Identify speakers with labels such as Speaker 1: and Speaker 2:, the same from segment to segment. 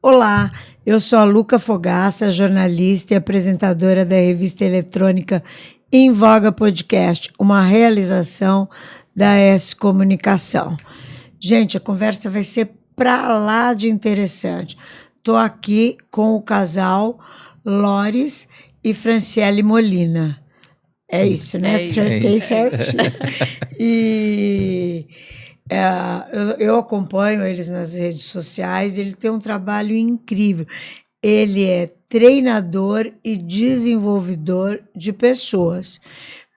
Speaker 1: Olá, eu sou a Luca Fogaça, jornalista e apresentadora da revista eletrônica Em Voga Podcast, uma realização da S Comunicação. Gente, a conversa vai ser pra lá de interessante. Estou aqui com o casal Lores e Franciele Molina. É isso, né? Acertei certinho. E eu acompanho eles nas redes sociais. Ele tem um trabalho incrível. Ele é treinador e desenvolvedor de pessoas,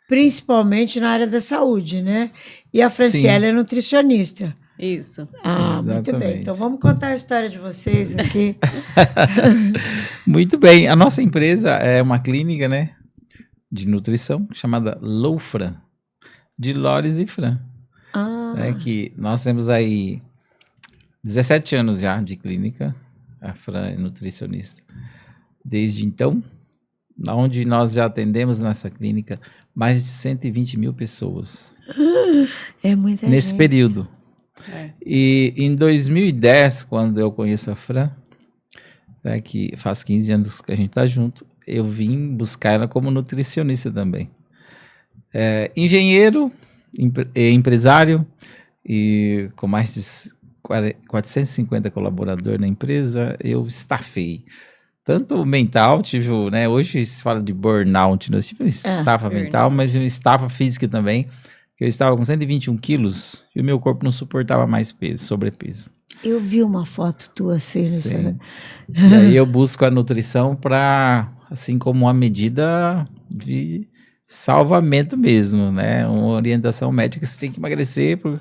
Speaker 1: principalmente na área da saúde, né? E a Franciele é nutricionista.
Speaker 2: Isso.
Speaker 1: Muito bem. Então vamos contar a história de vocês aqui.
Speaker 3: Muito bem. A nossa empresa é uma clínica, né, de nutrição chamada Loufran, de Lores e Fran. Que nós temos aí 17 anos já de clínica. A Fran é nutricionista. Desde então, onde nós já atendemos nessa clínica mais de 120 mil pessoas.
Speaker 1: É muita gente.
Speaker 3: Nesse período. E em 2010, quando eu conheço a Fran, que faz 15 anos que a gente está junto, eu vim buscar ela como nutricionista também. Engenheiro, empresário, e com mais de 450 colaboradores na empresa, eu estafei. Tanto mental, tive, né, hoje se fala de burnout, nós tive uma estafa mental, mas uma estafa física também. Eu estava com 121 quilos e o meu corpo não suportava mais peso, sobrepeso.
Speaker 1: Eu vi uma foto tua assim.
Speaker 3: E aí eu busco a nutrição para, assim como uma medida de salvamento mesmo, né? Uma orientação médica, você tem que emagrecer para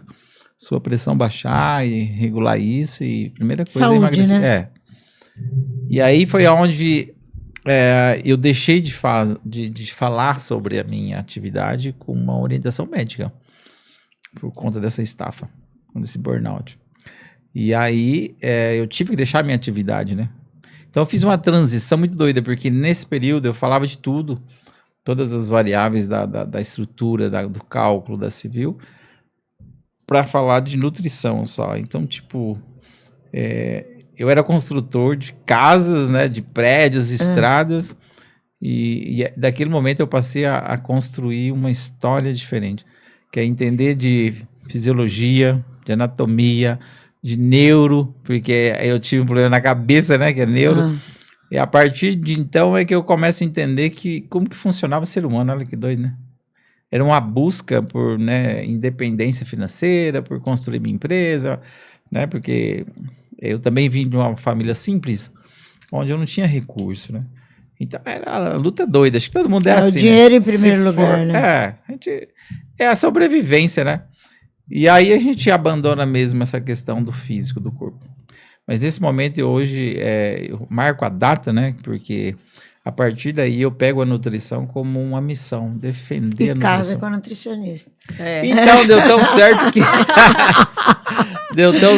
Speaker 3: sua pressão baixar e regular isso. E primeira coisa
Speaker 1: saúde,
Speaker 3: é emagrecer.
Speaker 1: Né?
Speaker 3: E aí foi onde eu deixei de falar sobre a minha atividade com uma orientação médica, por conta dessa estafa, desse burnout. E aí eu tive que deixar a minha atividade, né? Então eu fiz uma transição muito doida, porque nesse período eu falava de tudo, todas as variáveis da estrutura, do cálculo, da civil, para falar de nutrição só. Então, tipo, eu era construtor de casas, né, de prédios, estradas, e daquele momento eu passei a construir uma história diferente, que é entender de fisiologia, de anatomia, de neuro, porque eu tive um problema na cabeça, né, que é neuro, e a partir de então é que eu começo a entender como que funcionava o ser humano. Olha que doido, né? Era uma busca por, né, independência financeira, por construir minha empresa, né, porque eu também vim de uma família simples, onde eu não tinha recurso, né? Então era a luta doida, acho que todo mundo é assim.
Speaker 1: O dinheiro, né? Em primeiro
Speaker 3: Se
Speaker 1: lugar,
Speaker 3: for,
Speaker 1: né?
Speaker 3: É a sobrevivência, né? E aí a gente abandona mesmo essa questão do físico, do corpo. Mas nesse momento, hoje, eu marco a data, né? Porque a partir daí eu pego a nutrição como uma missão, defender a nutrição.
Speaker 1: E casa com a nutricionista.
Speaker 3: Então deu tão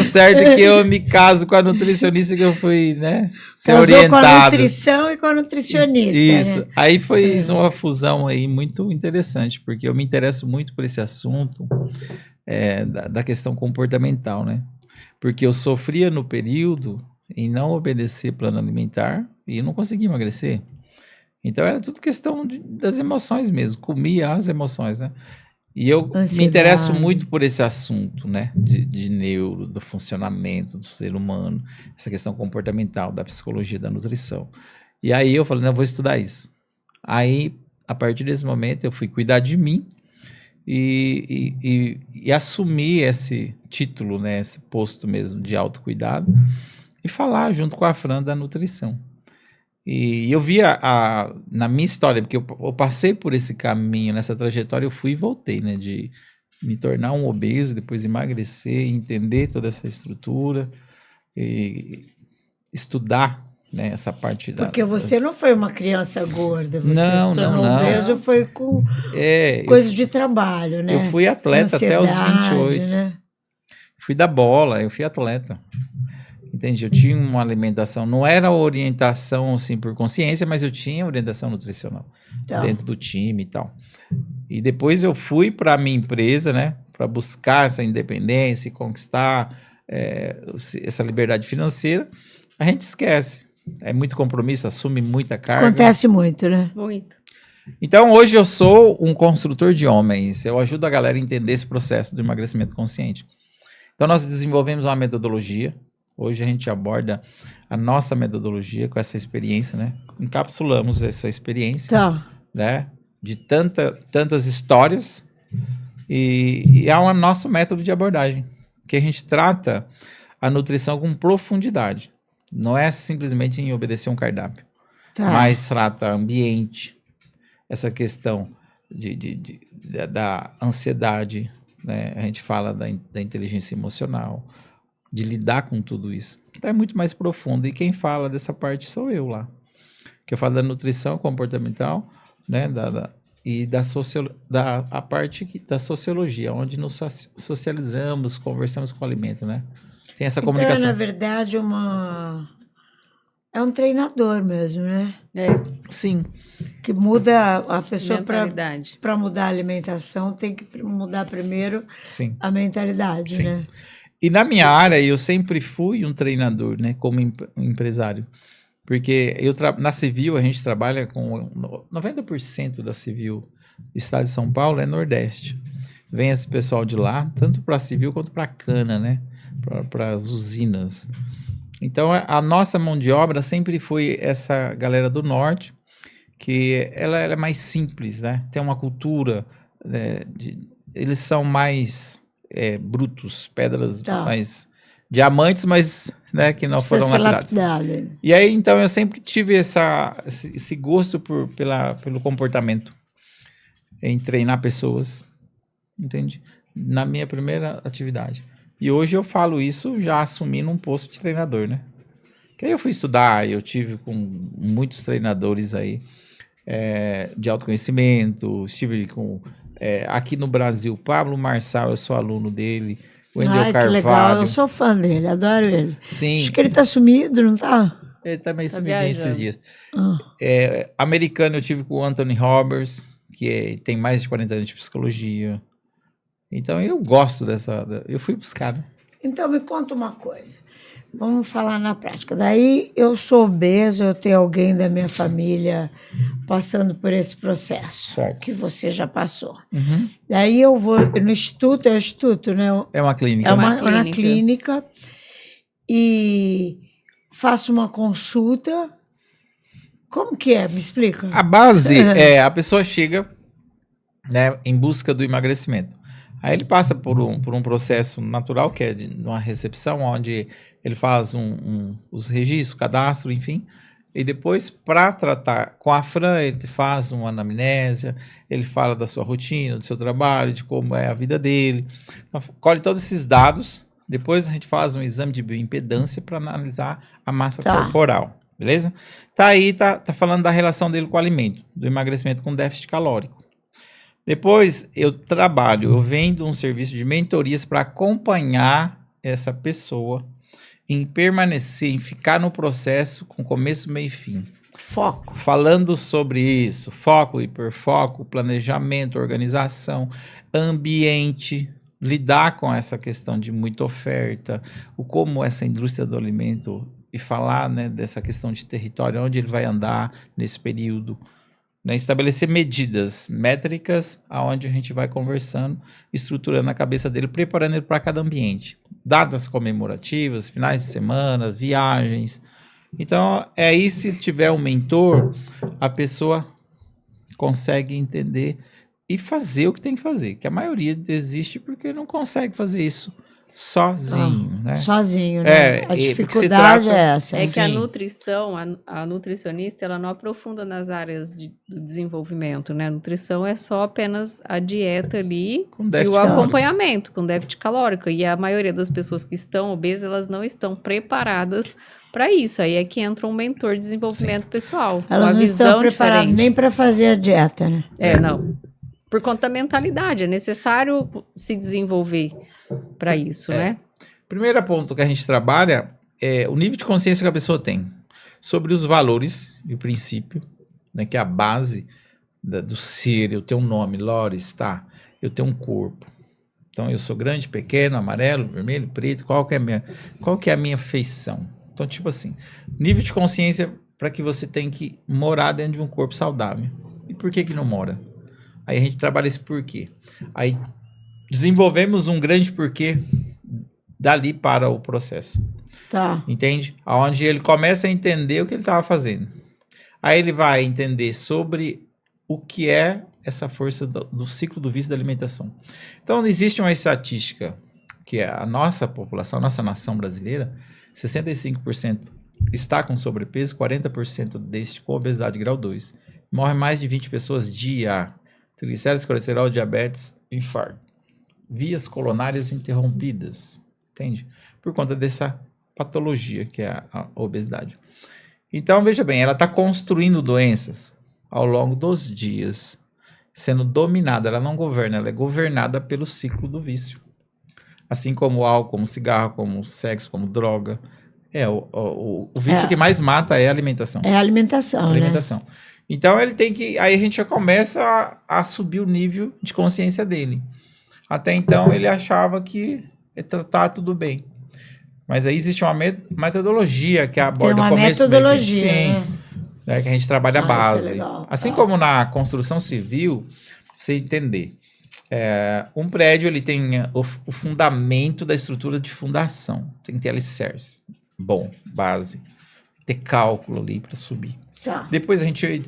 Speaker 3: certo que eu me caso com a nutricionista, que eu fui, né, ser
Speaker 1: Casou
Speaker 3: orientado.
Speaker 1: Com a nutrição e com a nutricionista.
Speaker 3: Isso.
Speaker 1: Né?
Speaker 3: Aí foi uma fusão aí muito interessante, porque eu me interesso muito por esse assunto da questão comportamental, né? Porque eu sofria no período em não obedecer plano alimentar e não conseguia emagrecer. Então era tudo questão das emoções mesmo, comia as emoções, né? E eu me interesso muito por esse assunto, né? De neuro, do funcionamento do ser humano, essa questão comportamental, da psicologia, da nutrição. E aí eu falei, não, eu vou estudar isso. Aí, a partir desse momento, eu fui cuidar de mim e assumir esse título, né? Esse posto mesmo de autocuidado e falar junto com a Fran da nutrição. E eu via na minha história, porque eu passei por esse caminho, nessa trajetória, eu fui e voltei, né? De me tornar um obeso, depois emagrecer, entender toda essa estrutura, e estudar, né, essa parte
Speaker 1: porque você não foi uma criança gorda, você
Speaker 3: não,
Speaker 1: se tornou obeso, foi com coisa de trabalho, né?
Speaker 3: Eu fui atleta até os 28.
Speaker 1: Né?
Speaker 3: Fui da bola, eu fui atleta. Entende? Eu tinha uma alimentação, não era orientação assim por consciência, mas eu tinha orientação nutricional dentro do time e tal. E depois eu fui para a minha empresa, né, para buscar essa independência e conquistar essa liberdade financeira. a gente esquece. É muito compromisso, assume muita carga.
Speaker 1: Acontece muito, né?
Speaker 2: Muito.
Speaker 3: Então, hoje eu sou um construtor de homens. Eu ajudo a galera a entender esse processo do emagrecimento consciente. Então, nós desenvolvemos uma metodologia. Hoje a gente aborda a nossa metodologia com essa experiência, né? Encapsulamos essa experiência,
Speaker 1: Tá.
Speaker 3: né? De tantas histórias e é o nosso método de abordagem, que a gente trata a nutrição com profundidade. Não é simplesmente em obedecer um cardápio,
Speaker 1: Tá.
Speaker 3: mas trata ambiente, essa questão da ansiedade, né? A gente fala da inteligência emocional, de lidar com tudo isso. Então é muito mais profundo. E quem fala dessa parte sou eu lá. Que eu falo da nutrição comportamental, né? E a parte da sociologia, onde nos socializamos, conversamos com o alimento, né? Tem essa comunicação.
Speaker 1: Então, na verdade, é um treinador mesmo, né?
Speaker 3: Sim.
Speaker 1: Que muda a pessoa
Speaker 2: Mentalidade.
Speaker 1: para mudar a alimentação, tem que mudar primeiro
Speaker 3: Sim.
Speaker 1: a mentalidade,
Speaker 3: Sim.
Speaker 1: né?
Speaker 3: E na minha área, eu sempre fui um treinador, né? Como empresário. Porque na Civil, a gente trabalha com 90% da Civil do estado de São Paulo é Nordeste. Vem esse pessoal de lá, tanto para a Civil quanto para a cana, né? Para as usinas. Então, a nossa mão de obra sempre foi essa galera do Norte, que ela é mais simples, né? Tem uma cultura, né, eles são mais brutos, pedras mais diamantes, mas né, que não foram lapidados. E aí, então, eu sempre tive esse gosto pelo comportamento, em treinar pessoas, entende? Na minha primeira atividade. E hoje eu falo isso já assumindo um posto de treinador, né? Que aí eu fui estudar, eu tive com muitos treinadores aí de autoconhecimento, estive com aqui no Brasil, Pablo Marçal, eu sou aluno dele, o Wendel Carvalho. Que legal,
Speaker 1: eu sou fã dele, adoro ele.
Speaker 3: Sim.
Speaker 1: Acho que ele tá sumido, não tá?
Speaker 3: Ele tá meio sumidinho esses dias.
Speaker 1: Ah.
Speaker 3: Americano eu tive com o Anthony Roberts, que tem mais de 40 anos de psicologia. Então eu gosto eu fui buscar, né?
Speaker 1: Então me conta uma coisa, vamos falar na prática. Daí eu sou obeso, eu tenho alguém da minha família passando por esse processo,
Speaker 3: certo,
Speaker 1: que você já passou.
Speaker 3: Uhum.
Speaker 1: Daí eu vou no instituto, né?
Speaker 3: É uma clínica.
Speaker 1: É uma clínica e faço uma consulta. Como que é? Me explica.
Speaker 3: A base a pessoa chega, né, em busca do emagrecimento. Aí ele passa por um processo natural, que é de uma recepção, onde ele faz os registros, cadastro, enfim. E depois, para tratar com a Fran, ele faz uma anamnésia, ele fala da sua rotina, do seu trabalho, de como é a vida dele. Então, colhe todos esses dados. Depois a gente faz um exame de bioimpedância para analisar a massa corporal. Beleza? Tá falando da relação dele com o alimento, do emagrecimento com déficit calórico. Depois eu vendo um serviço de mentorias para acompanhar essa pessoa em permanecer, em ficar no processo com começo, meio e fim.
Speaker 1: Foco.
Speaker 3: Falando sobre isso, foco, hiperfoco, planejamento, organização, ambiente, lidar com essa questão de muita oferta, como essa indústria do alimento, e falar, né, dessa questão de território, onde ele vai andar nesse período. Né, estabelecer medidas, métricas, aonde a gente vai conversando, estruturando a cabeça dele, preparando ele para cada ambiente. Datas comemorativas, finais de semana, viagens. Então, aí se tiver um mentor, a pessoa consegue entender e fazer o que tem que fazer. Que a maioria desiste porque não consegue fazer isso sozinho, né?
Speaker 1: Sozinho, né? A dificuldade é essa.
Speaker 2: É que a nutrição, a nutricionista, ela não aprofunda nas áreas do desenvolvimento, né? A nutrição é só apenas a dieta ali e o acompanhamento com déficit calórico. E a maioria das pessoas que estão obesas, elas não estão preparadas para isso. Aí é que entra um mentor de desenvolvimento pessoal.
Speaker 1: Elas não estão preparadas nem para fazer a dieta, né?
Speaker 2: Não. Por conta da mentalidade, é necessário se desenvolver para isso, né?
Speaker 3: Primeiro ponto que a gente trabalha é o nível de consciência que a pessoa tem sobre os valores e o princípio, né, que é a base do ser. Eu tenho um nome, Lores, tá? Eu tenho um corpo. Então, eu sou grande, pequeno, amarelo, vermelho, preto. Qual que é a minha feição? Então, tipo assim, nível de consciência para que você tem que morar dentro de um corpo saudável. E por que não mora? Aí a gente trabalha esse porquê. Aí desenvolvemos um grande porquê dali para o processo.
Speaker 1: Tá.
Speaker 3: Entende? Onde ele começa a entender o que ele estava fazendo. Aí ele vai entender sobre o que é essa força do ciclo do vício da alimentação. Então, existe uma estatística que é a nossa população, a nossa nação brasileira, 65% está com sobrepeso, 40% deste com obesidade grau 2. Morre mais de 20 pessoas dia. Triglicéridos, colesterol, diabetes, infarto. Vias coronárias interrompidas. Entende? Por conta dessa patologia que é a obesidade. Então, veja bem, ela está construindo doenças ao longo dos dias, sendo dominada. Ela não governa, ela é governada pelo ciclo do vício. Assim como o álcool, como o cigarro, como o sexo, como droga. O vício que mais mata é a alimentação.
Speaker 1: É a alimentação, né?
Speaker 3: Então, ele tem que... Aí a gente já começa a subir o nível de consciência dele. Até então, ele achava que tá tudo bem. Mas aí existe uma metodologia que aborda o começo.
Speaker 1: Tem uma metodologia,
Speaker 3: né? Que a gente trabalha a base.
Speaker 1: Isso é legal.
Speaker 3: Assim como na construção civil, você entender. Um prédio ele tem o fundamento da estrutura de fundação. Tem que ter alicerce. Bom, base. Tem que ter cálculo ali para subir.
Speaker 1: Tá.
Speaker 3: Depois a gente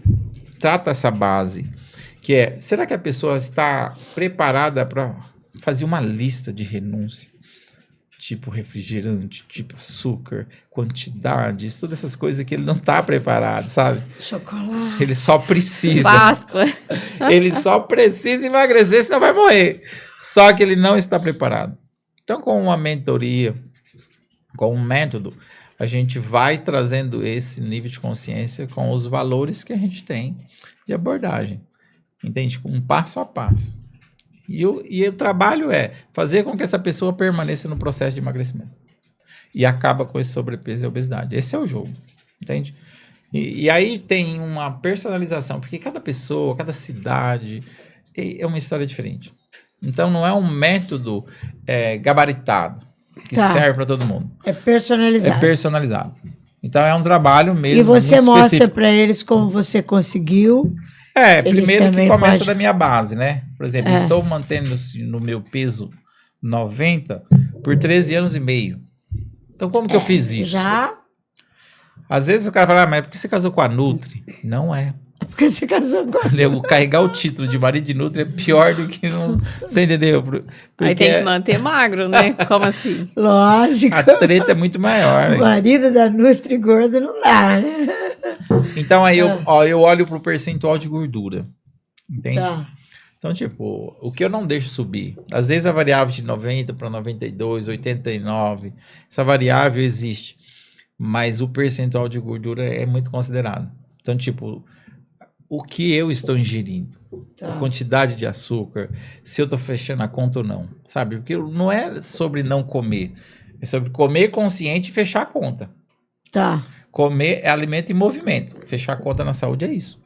Speaker 3: trata essa base, que é, será que a pessoa está preparada para fazer uma lista de renúncia? Tipo refrigerante, tipo açúcar, quantidades, todas essas coisas que ele não está preparado, sabe?
Speaker 1: Chocolate.
Speaker 3: Ele só precisa.
Speaker 2: Páscoa.
Speaker 3: Ele só precisa emagrecer, senão vai morrer. Só que ele não está preparado. Então, com uma mentoria, com um método, a gente vai trazendo esse nível de consciência com os valores que a gente tem de abordagem. Entende? Com um passo a passo. E o trabalho é fazer com que essa pessoa permaneça no processo de emagrecimento. E acaba com esse sobrepeso e obesidade. Esse é o jogo. Entende? E aí tem uma personalização, porque cada pessoa, cada cidade é uma história diferente. Então não é um método gabaritado que serve para todo mundo.
Speaker 1: É personalizado.
Speaker 3: É personalizado. Então é um trabalho mesmo.
Speaker 1: E você mostra para eles como você conseguiu.
Speaker 3: Primeiro que começa da minha base, né? Por exemplo, estou mantendo no meu peso 90 por 13 anos e meio. Então, como que eu fiz isso? Às vezes o cara fala, mas é porque você casou com a Nutri? Não é.
Speaker 1: É porque você casou com a
Speaker 3: Nutri. Carregar o título de marido de Nutri é pior do que não... Você entendeu? Porque
Speaker 2: aí tem que manter magro, né? Como assim?
Speaker 1: Lógico.
Speaker 3: A treta é muito maior.
Speaker 1: O marido da Nutri gordo não dá, né?
Speaker 3: Então, aí eu olho pro percentual de gordura. Entende?
Speaker 1: Tá.
Speaker 3: Então, tipo, o que eu não deixo subir? Às vezes a variável de 90 para 92, 89, essa variável existe. Mas o percentual de gordura é muito considerado. Então, tipo, o que eu estou ingerindo? A quantidade de açúcar, se eu estou fechando a conta ou não. Sabe? Porque não é sobre não comer. É sobre comer consciente e fechar a conta.
Speaker 1: Tá.
Speaker 3: Comer é alimento e movimento. Fechar a conta na saúde é isso.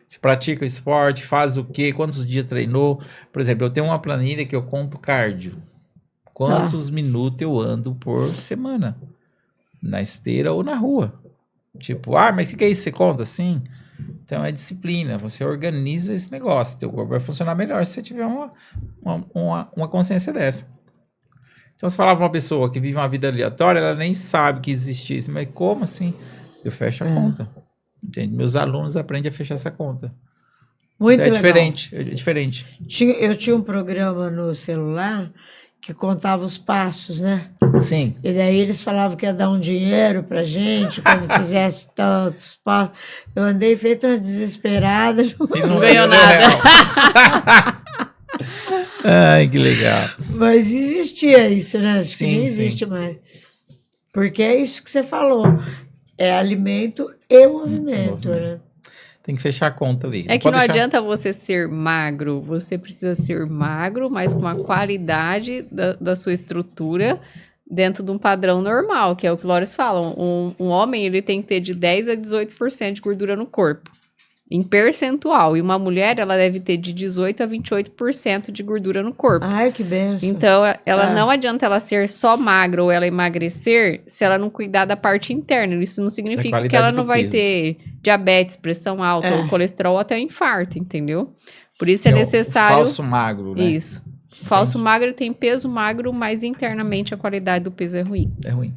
Speaker 3: Se pratica esporte, faz o quê? Quantos dias treinou? Por exemplo, eu tenho uma planilha que eu conto cardio. Quantos minutos eu ando por semana? Na esteira ou na rua. Tipo, mas o que é isso? Você conta? Sim. Então é disciplina. Você organiza esse negócio. Teu corpo vai funcionar melhor se você tiver uma consciência dessa. Então, você falava pra uma pessoa que vive uma vida aleatória, ela nem sabe que existe isso. Mas como assim? Eu fecho a conta. Entende? Meus alunos aprendem a fechar essa conta.
Speaker 1: Muito legal.
Speaker 3: É diferente.
Speaker 1: Eu tinha um programa no celular que contava os passos, né?
Speaker 3: Sim.
Speaker 1: E daí eles falavam que ia dar um dinheiro pra gente quando fizesse tantos passos. Eu andei feito uma desesperada.
Speaker 3: E não ganhou nada. Ai, que legal.
Speaker 1: Mas existia isso, né? Acho que nem existe mais. Porque é isso que você falou. É alimento e movimento, né?
Speaker 3: Tem que fechar a conta ali.
Speaker 2: É que não adianta você ser magro. Você precisa ser magro, mas com a qualidade da sua estrutura dentro de um padrão normal, que é o que Lores falam. Um homem, ele tem que ter de 10 a 18% de gordura no corpo. em percentual. E uma mulher, ela deve ter de 18% a 28% de gordura no corpo.
Speaker 1: Ai, que benção.
Speaker 2: Então, ela não adianta ela ser só magra ou ela emagrecer se ela não cuidar da parte interna. Isso não significa que ela não vai ter diabetes, pressão alta, ou colesterol, ou até infarto, entendeu? Por isso é necessário...
Speaker 3: falso magro, né?
Speaker 2: Isso. Falso magro tem peso magro, mas internamente a qualidade do peso é ruim.
Speaker 3: É ruim.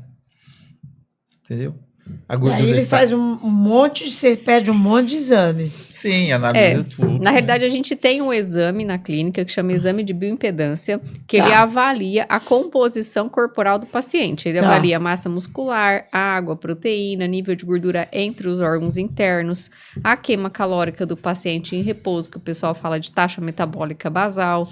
Speaker 3: Entendeu?
Speaker 1: A gordura aí ele faz um monte, você pede um monte de exame.
Speaker 3: Sim, analisa tudo.
Speaker 2: Na realidade, a gente tem um exame na clínica que chama exame de bioimpedância, que ele avalia a composição corporal do paciente. Ele avalia a massa muscular, água, proteína, nível de gordura entre os órgãos internos, a queima calórica do paciente em repouso, que o pessoal fala de taxa metabólica basal.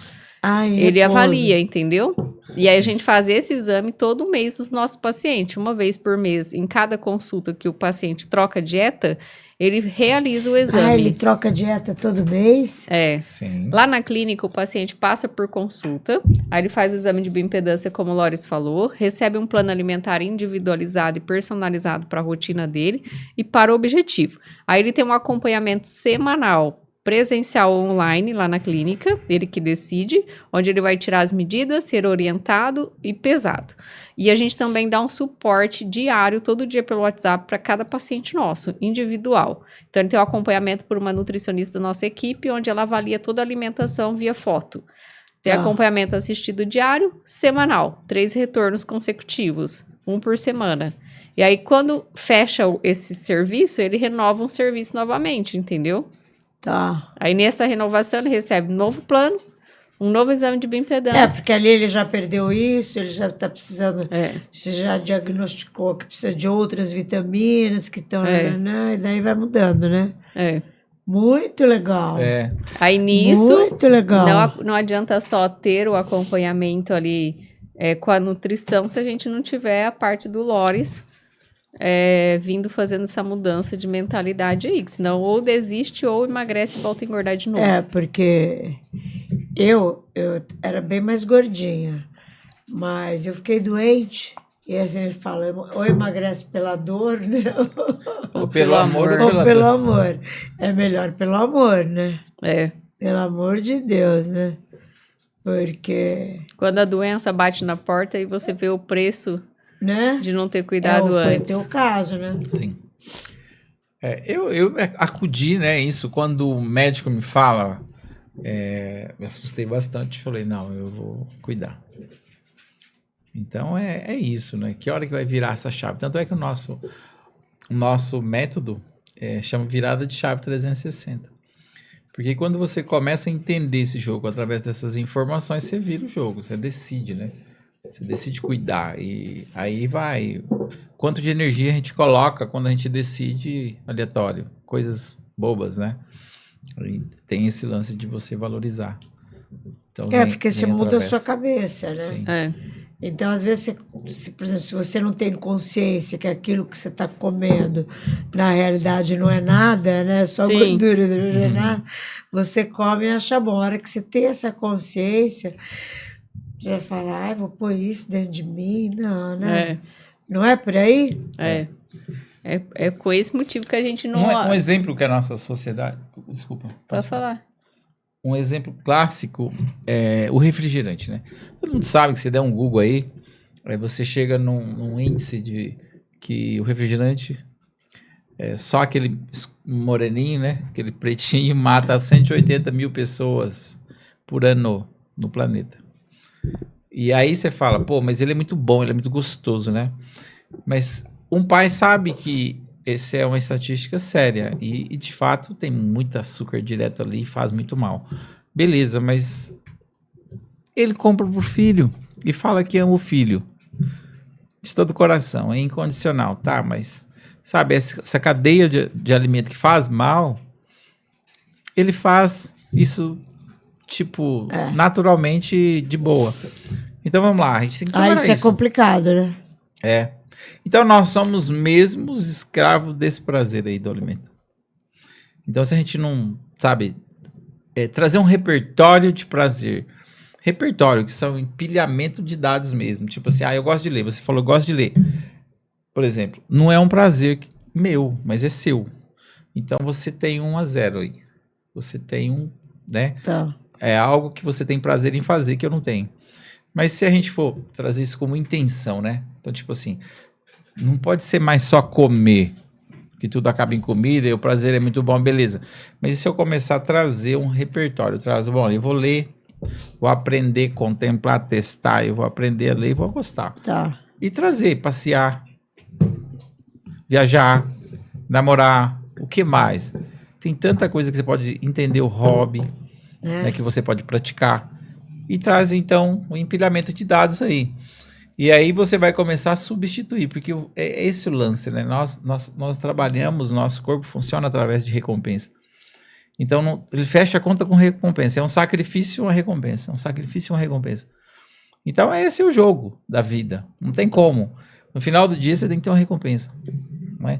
Speaker 2: Ele avalia, entendeu? E aí a gente faz esse exame todo mês dos nossos pacientes. Uma vez por mês, em cada consulta que o paciente troca dieta, ele realiza o exame.
Speaker 1: Ele troca dieta todo mês?
Speaker 3: Sim.
Speaker 2: Lá na clínica, o paciente passa por consulta, aí ele faz o exame de bioimpedância, como o Loris falou, recebe um plano alimentar individualizado e personalizado para a rotina dele e para o objetivo. Aí ele tem um acompanhamento semanal, presencial ou online lá na clínica, ele que decide, onde ele vai tirar as medidas, ser orientado e pesado. E a gente também dá um suporte diário, todo dia pelo WhatsApp, para cada paciente nosso, individual. Então, ele tem um acompanhamento por uma nutricionista da nossa equipe, onde ela avalia toda a alimentação via foto. Tem acompanhamento assistido diário, semanal, 3 retornos consecutivos, 1 por semana. E aí, quando fecha esse serviço, ele renova um serviço novamente, entendeu? Aí nessa renovação ele recebe um novo plano, um novo exame de bioimpedância.
Speaker 1: Porque ali ele já perdeu isso, ele já está precisando, você já diagnosticou que precisa de outras vitaminas que estão, e daí vai mudando, né? Muito legal.
Speaker 2: Aí nisso,
Speaker 1: muito legal.
Speaker 2: Não adianta só ter o acompanhamento ali com a nutrição se a gente não tiver a parte do Loris vindo fazendo essa mudança de mentalidade aí, que senão ou desiste ou emagrece e volta a engordar de novo.
Speaker 1: Porque eu era bem mais gordinha, mas eu fiquei doente e assim ele fala, ou emagrece pela dor, né?
Speaker 2: Ou pelo amor.
Speaker 1: Ou pelo amor. É melhor pelo amor, né? Pelo amor de Deus, né? Porque...
Speaker 2: quando a doença bate na porta e você vê o preço...
Speaker 1: né?
Speaker 2: De não ter cuidado antes.
Speaker 1: Foi o teu caso, né?
Speaker 3: Sim. Eu acudi, né? Isso quando o médico me fala, me assustei bastante. Falei, não, eu vou cuidar. Então é isso, né? Que hora que vai virar essa chave? Tanto é que o nosso método chama virada de chave 360. Porque quando você começa a entender esse jogo através dessas informações, você vira o jogo, você decide, né? Você decide cuidar e aí vai. Quanto de energia a gente coloca quando a gente decide aleatório? Coisas bobas, né? E tem esse lance de você valorizar. Então,
Speaker 1: porque você muda a sua cabeça, né?
Speaker 3: Sim.
Speaker 1: Então, às vezes, por exemplo, se você não tem consciência que aquilo que você está comendo, na realidade, não é nada, né? Só gordura, não é nada. Você come e acha bom. A hora que você tem essa consciência... já vai falar, vou pôr isso dentro de mim, não, né? Não é por aí?
Speaker 2: É com esse motivo que a gente não...
Speaker 3: Um exemplo que a nossa sociedade... Desculpa.
Speaker 2: Pode falar.
Speaker 3: Um exemplo clássico é o refrigerante, né? Todo mundo sabe que se der um Google aí você chega num índice de que o refrigerante só aquele moreninho, né? Aquele pretinho mata 180 mil pessoas por ano no planeta. E aí você fala, pô, mas ele é muito bom, ele é muito gostoso, né? Mas um pai sabe que essa é uma estatística séria e de fato tem muito açúcar direto ali e faz muito mal. Beleza, mas ele compra pro filho e fala que ama o filho. De todo o coração, é incondicional, tá? Mas, sabe, essa cadeia de alimento que faz mal, ele faz isso... tipo, naturalmente de boa. Então vamos lá, a gente tem que trabalhar
Speaker 1: isso. É complicado, né?
Speaker 3: Então nós somos mesmos escravos desse prazer aí do alimento. Então se a gente não, sabe, trazer um repertório de prazer. Repertório, que são empilhamento de dados mesmo. Tipo assim, eu gosto de ler. Você falou, eu gosto de ler. Por exemplo, não é um prazer meu, mas é seu. Então, você tem 1 a 0 aí. Você tem né?
Speaker 1: Tá.
Speaker 3: É algo que você tem prazer em fazer que eu não tenho. Mas se a gente for trazer isso como intenção, né? Então, tipo assim, não pode ser mais só comer, que tudo acaba em comida e o prazer é muito bom, beleza. Mas e se eu começar a trazer um repertório? Bom, eu vou ler, vou aprender, contemplar, testar, eu vou aprender a ler e vou gostar.
Speaker 1: Tá.
Speaker 3: E trazer, passear, viajar, namorar, o que mais? Tem tanta coisa que você pode entender o hobby, né, que você pode praticar. E traz, então, um empilhamento de dados aí. E aí você vai começar a substituir, porque é esse o lance, né? Nós trabalhamos, nosso corpo funciona através de recompensa. Então, ele fecha a conta com recompensa. É um sacrifício e uma recompensa. É um sacrifício e uma recompensa. Então, esse é o jogo da vida. Não tem como. No final do dia, você tem que ter uma recompensa. Não é?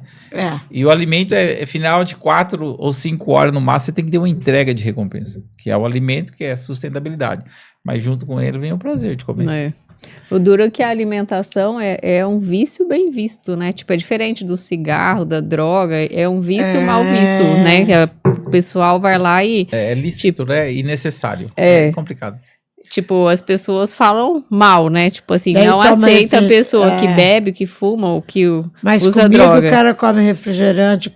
Speaker 3: E o alimento é final de 4 ou 5 horas no máximo, você tem que ter uma entrega de recompensa, que é o alimento, que é a sustentabilidade. Mas junto com ele vem o prazer de comer.
Speaker 2: O duro é que a alimentação é um vício bem visto, né? Tipo, é diferente do cigarro, da droga, é um vício mal visto, né? Que o pessoal vai lá e...
Speaker 3: É lícito, tipo, né? E necessário. É complicado.
Speaker 2: Tipo, as pessoas falam mal, né? Tipo assim, daí não aceita a pessoa que bebe, que fuma ou que usa droga.
Speaker 1: Mas o cara come refrigerante,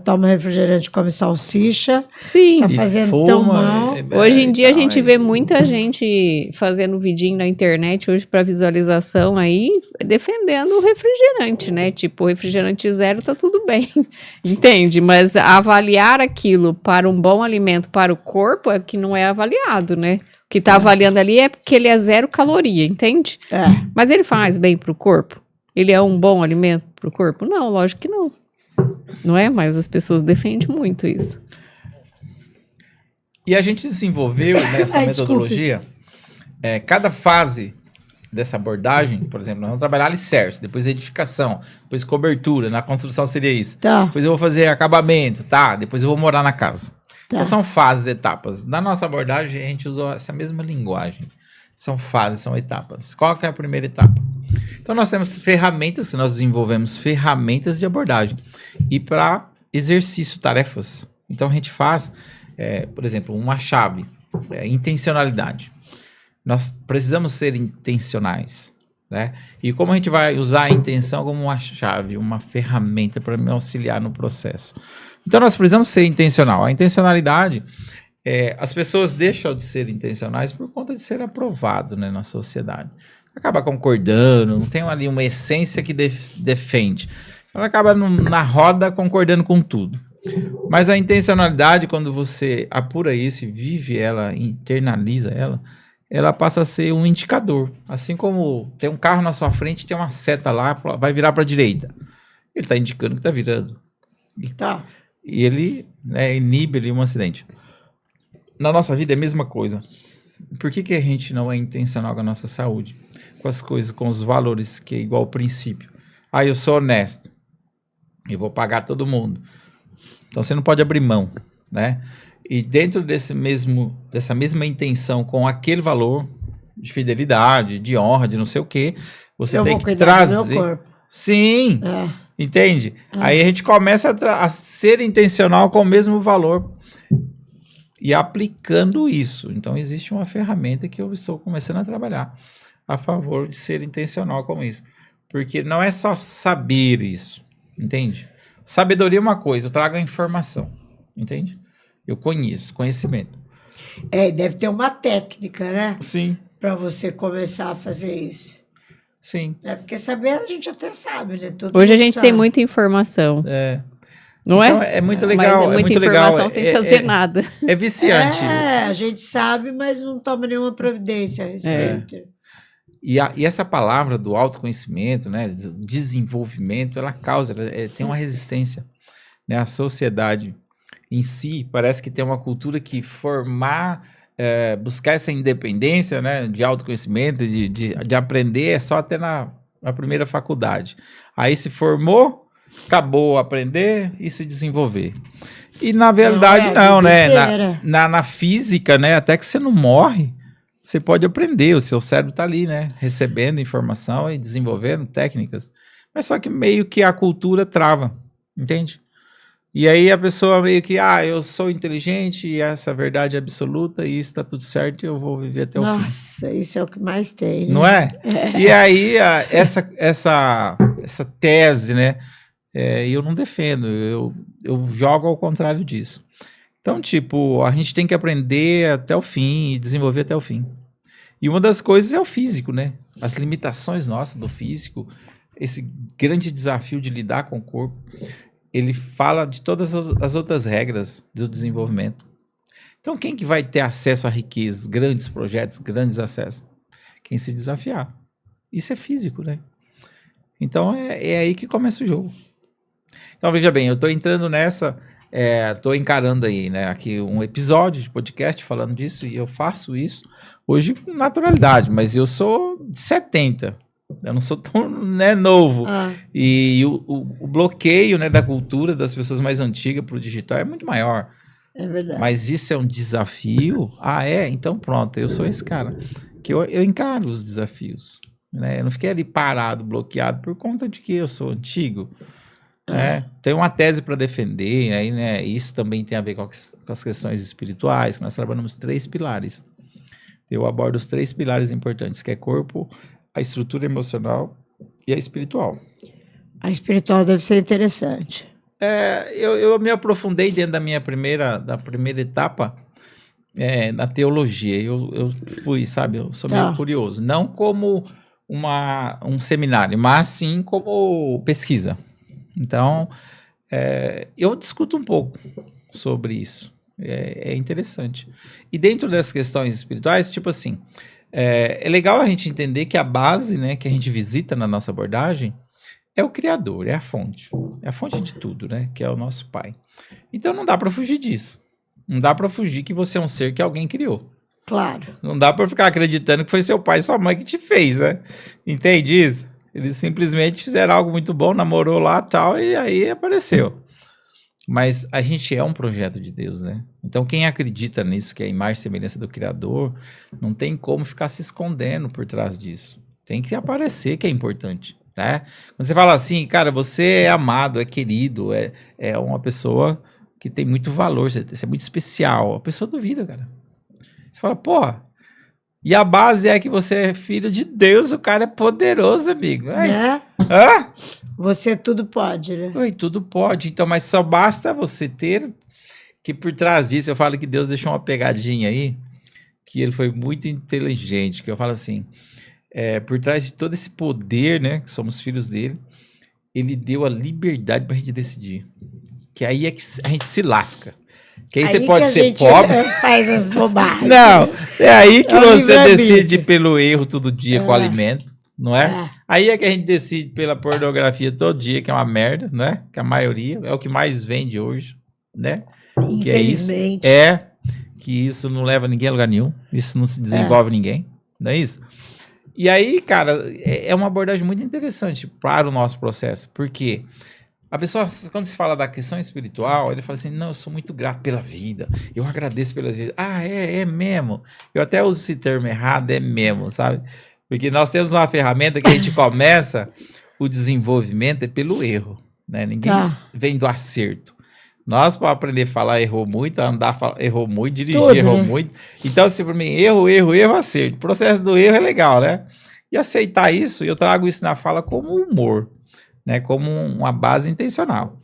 Speaker 1: toma refrigerante, come salsicha.
Speaker 2: Sim.
Speaker 1: Tá fazendo tão mal.
Speaker 2: Hoje em dia a gente vê muita gente fazendo vidinho na internet hoje para visualização aí, defendendo o refrigerante, né? Tipo, refrigerante zero tá tudo bem, entende? Mas avaliar aquilo para um bom alimento para o corpo é que não é avaliado, né? Que tá avaliando ali é porque ele é 0 caloria, entende? Mas ele faz bem pro corpo? Ele é um bom alimento pro corpo? Não, lógico que não. Não é? Mas as pessoas defendem muito isso.
Speaker 3: E a gente desenvolveu nessa metodologia, cada fase dessa abordagem, por exemplo, nós vamos trabalhar alicerce, depois edificação, depois cobertura, na construção seria isso.
Speaker 1: Tá.
Speaker 3: Depois eu vou fazer acabamento, tá? Depois eu vou morar na casa. Então, são fases, etapas. Na nossa abordagem, a gente usou essa mesma linguagem. São fases, são etapas. Qual que é a primeira etapa? Então, nós temos ferramentas, nós desenvolvemos ferramentas de abordagem. E para exercício, tarefas. Então, a gente faz, por exemplo, uma chave, intencionalidade. Nós precisamos ser intencionais, né? E como a gente vai usar a intenção como uma chave, uma ferramenta para me auxiliar no processo? Então, nós precisamos ser intencional. A intencionalidade, as pessoas deixam de ser intencionais por conta de ser aprovado, né, na sociedade. Acaba concordando, não tem ali uma essência que defende. Ela acaba na roda concordando com tudo. Mas a intencionalidade, quando você apura isso e vive ela, internaliza ela passa a ser um indicador. Assim como tem um carro na sua frente, tem uma seta lá, vai virar para a direita. Ele está indicando que está virando.
Speaker 1: Tá.
Speaker 3: E ele inibe ali um acidente. Na nossa vida é a mesma coisa. Por que a gente não é intencional com a nossa saúde? Com as coisas, com os valores, que é igual ao princípio. Eu sou honesto. Eu vou pagar todo mundo. Então você não pode abrir mão, né? E dentro dessa mesma intenção, com aquele valor de fidelidade, de honra, de não sei o quê, você tem que trazer... Do meu corpo. Sim. Entende? Aí a gente começa a ser intencional com o mesmo valor e aplicando isso. Então, existe uma ferramenta que eu estou começando a trabalhar a favor de ser intencional com isso. Porque não é só saber isso, entende? Sabedoria é uma coisa, eu trago a informação, entende? Eu conheço, conhecimento.
Speaker 1: Deve ter uma técnica, né?
Speaker 3: Sim.
Speaker 1: Para você começar a fazer isso.
Speaker 3: Sim.
Speaker 1: Porque saber a gente até sabe, né?
Speaker 2: Hoje a gente tem muita informação. Não
Speaker 3: então,
Speaker 2: é?
Speaker 3: É muito legal.
Speaker 2: Mas muita informação sem fazer nada.
Speaker 3: É viciante.
Speaker 1: A gente sabe, mas não toma nenhuma providência a respeito.
Speaker 3: E essa palavra do autoconhecimento, né? Desenvolvimento, ela causa, tem uma resistência. Né? A sociedade em si parece que tem uma cultura que buscar essa independência, né, de autoconhecimento, de aprender é só até na primeira faculdade. Aí se formou, acabou aprender e se desenvolver. E na verdade não, né? Na física, né, até que você não morre, você pode aprender, o seu cérebro está ali, né, recebendo informação e desenvolvendo técnicas. Mas só que meio que a cultura trava, entende? E aí a pessoa meio que, eu sou inteligente e essa é a verdade absoluta e isso tá tudo certo e eu vou viver até o fim.
Speaker 1: Nossa, isso é o que mais tem, né?
Speaker 3: Não é? E aí essa tese, né, eu não defendo, eu jogo ao contrário disso. Então, tipo, a gente tem que aprender até o fim e desenvolver até o fim. E uma das coisas é o físico, né? As limitações nossas do físico, esse grande desafio de lidar com o corpo, ele fala de todas as outras regras do desenvolvimento. Então, quem que vai ter acesso a riquezas, grandes projetos, grandes acessos? Quem se desafiar. Isso é físico, né? Então, é aí que começa o jogo. Então, veja bem, eu estou entrando nessa, estou encarando aí, né, aqui um episódio de podcast falando disso, e eu faço isso hoje com naturalidade, mas eu sou de 70, eu não sou tão, né, novo. E o bloqueio, né, da cultura das pessoas mais antigas para o digital é muito maior.
Speaker 1: É verdade.
Speaker 3: Mas isso é um desafio? Então pronto, eu sou esse cara. Que eu encaro os desafios. Né? Eu não fiquei ali parado, bloqueado, por conta de que eu sou antigo. Né? Tem uma tese para defender, aí, né? Isso também tem a ver com as questões espirituais, que nós trabalhamos 3 pilares. Eu abordo os 3 pilares importantes, que é corpo, a estrutura emocional e a espiritual.
Speaker 1: A espiritual deve ser interessante.
Speaker 3: Eu me aprofundei dentro da primeira etapa na teologia. Eu fui, sabe, eu sou meio curioso. Não como um seminário, mas sim como pesquisa. Então, eu discuto um pouco sobre isso. É interessante. E dentro das questões espirituais, tipo assim, é legal a gente entender que a base, né, que a gente visita na nossa abordagem é o Criador, é a fonte de tudo, né, que é o nosso Pai. Então não dá para fugir disso. Não dá para fugir que você é um ser que alguém criou.
Speaker 1: Claro.
Speaker 3: Não dá para ficar acreditando que foi seu pai e sua mãe que te fez, né? Entende isso? Eles simplesmente fizeram algo muito bom, namorou lá tal, e aí apareceu. Mas a gente é um projeto de Deus, né? Então quem acredita nisso, que é a imagem e semelhança do Criador, não tem como ficar se escondendo por trás disso. Tem que aparecer, que é importante, né? Quando você fala assim, cara, você é amado, é querido, é uma pessoa que tem muito valor, você é muito especial. A pessoa duvida, cara. Você fala, porra, e a base é que você é filho de Deus, o cara é poderoso, amigo.
Speaker 1: Você tudo pode, né?
Speaker 3: Tudo pode. Então, mas só basta você ter que por trás disso, eu falo que Deus deixou uma pegadinha aí, que ele foi muito inteligente, que eu falo assim, por trás de todo esse poder, né, que somos filhos dele, ele deu a liberdade pra gente decidir. Que aí é que a gente se lasca. Que aí você pode ser pobre.
Speaker 1: Faz as bobagens.
Speaker 3: Não, é aí que você decide pelo erro todo dia com o alimento, não é? Aí é que a gente decide pela pornografia todo dia, que é uma merda, né? Que a maioria é o que mais vende hoje, né?
Speaker 1: Infelizmente.
Speaker 3: Que isso não leva ninguém a lugar nenhum, isso não se desenvolve ninguém, não é isso? E aí, cara, é uma abordagem muito interessante para o nosso processo, porque a pessoa, quando se fala da questão espiritual, ele fala assim, não, eu sou muito grato pela vida, eu agradeço pela vida. É mesmo. Eu até uso esse termo errado, é mesmo, sabe? Porque nós temos uma ferramenta que a gente começa o desenvolvimento pelo erro, né? Ninguém vem do acerto. Nós, para aprender a falar, errou muito, andar, errou muito, dirigir, tudo, errou muito. Então, assim, para mim, erro, acerto. O processo do erro é legal, né? E aceitar isso, eu trago isso na fala como humor, né, como uma base intencional.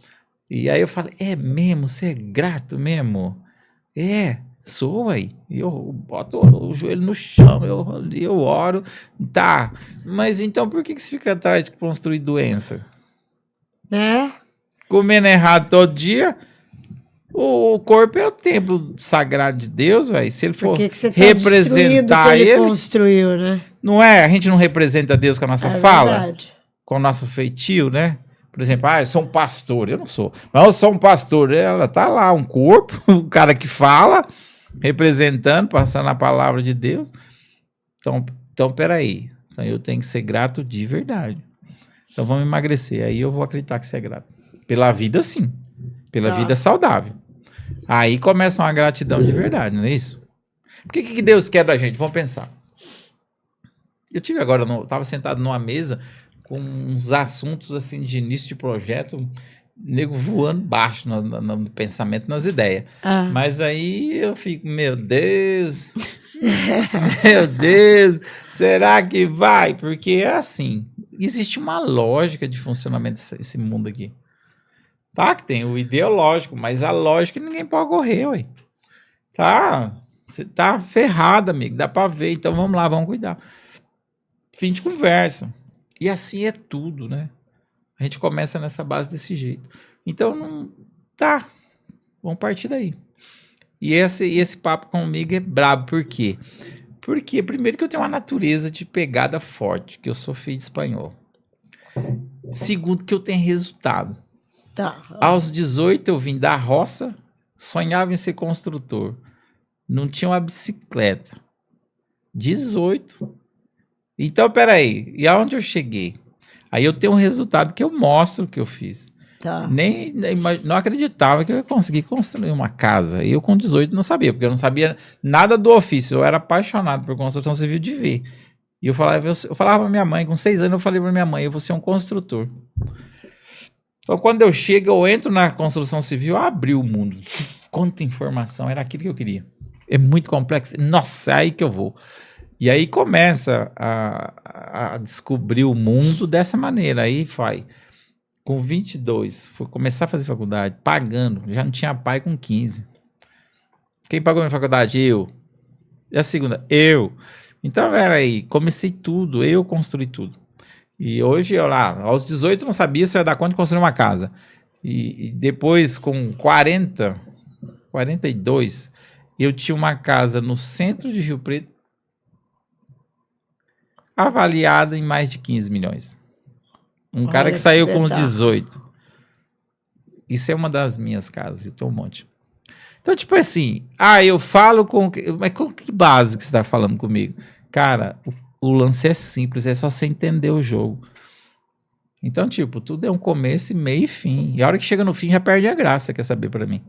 Speaker 3: E aí eu falo, é mesmo? Você é grato mesmo? Sou aí. Eu boto o joelho no chão, eu oro. Tá, mas então por que você fica atrás de construir doença? Comendo errado todo dia, o corpo é o templo sagrado de Deus, velho. Se ele for representar ele
Speaker 1: construiu, né?
Speaker 3: Não é? A gente não representa Deus com a nossa fala?
Speaker 1: Verdade.
Speaker 3: Com o nosso feitio, né? Por exemplo, eu sou um pastor. Eu não sou. Mas eu sou um pastor. Ela tá lá, um corpo, o cara que fala, representando, passando a palavra de Deus. Então peraí. Então eu tenho que ser grato de verdade. Então vamos emagrecer. Aí eu vou acreditar que você é grato. Pela vida, sim. Pela vida saudável. Aí começa uma gratidão de verdade, não é isso? O que Deus quer da gente? Vamos pensar. Eu tive agora, estava sentado numa mesa com uns assuntos assim de início de projeto nego voando baixo no pensamento, nas ideias. Mas aí eu fico, meu Deus, será que vai? Porque é assim, existe uma lógica de funcionamento desse mundo aqui. Tá, que tem o ideológico, mas a lógica ninguém pode correr, ué. Tá, você tá ferrado, amigo, dá pra ver, então vamos lá, vamos cuidar. Fim de conversa. E assim é tudo, né? A gente começa nessa base desse jeito. Então, não tá, vamos partir daí. E esse papo comigo é brabo, por quê? Porque, primeiro, que eu tenho uma natureza de pegada forte, que eu sou filho de espanhol. Segundo, que eu tenho resultado.
Speaker 1: Tá.
Speaker 3: Aos 18, eu vim da roça, sonhava em ser construtor. Não tinha uma bicicleta. 18. Então, peraí, e aonde eu cheguei? Aí eu tenho um resultado que eu mostro o que eu fiz.
Speaker 1: Tá.
Speaker 3: Nem não acreditava que eu ia conseguir construir uma casa. Eu com 18 não sabia, porque eu não sabia nada do ofício. Eu era apaixonado por construção civil de ver. E eu falava pra minha mãe, com 6 anos eu falei pra minha mãe, eu vou ser um construtor. Então quando eu chego, eu entro na construção civil, eu abri o mundo. Quanta informação, era aquilo que eu queria. É muito complexo. Nossa, é aí que eu vou. E aí começa a descobrir o mundo dessa maneira. Aí vai. Com 22, fui começar a fazer faculdade, pagando. Já não tinha pai com 15. Quem pagou minha faculdade? Eu. E a segunda? Eu. Então, peraí, comecei tudo, eu construí tudo. E hoje, eu lá, aos 18, não sabia se eu ia dar conta de construir uma casa. E depois, com 42, eu tinha uma casa no centro de Rio Preto, avaliada em mais de 15 milhões. Um cara que saiu com 18. Isso é uma das minhas casas, eu tenho um monte. Então, tipo assim, eu falo com... Mas com que base que você está falando comigo? Cara, o lance é simples, é só você entender o jogo. Então, tipo, tudo é um começo, meio e fim. E a hora que chega no fim, já perde a graça, quer saber pra mim.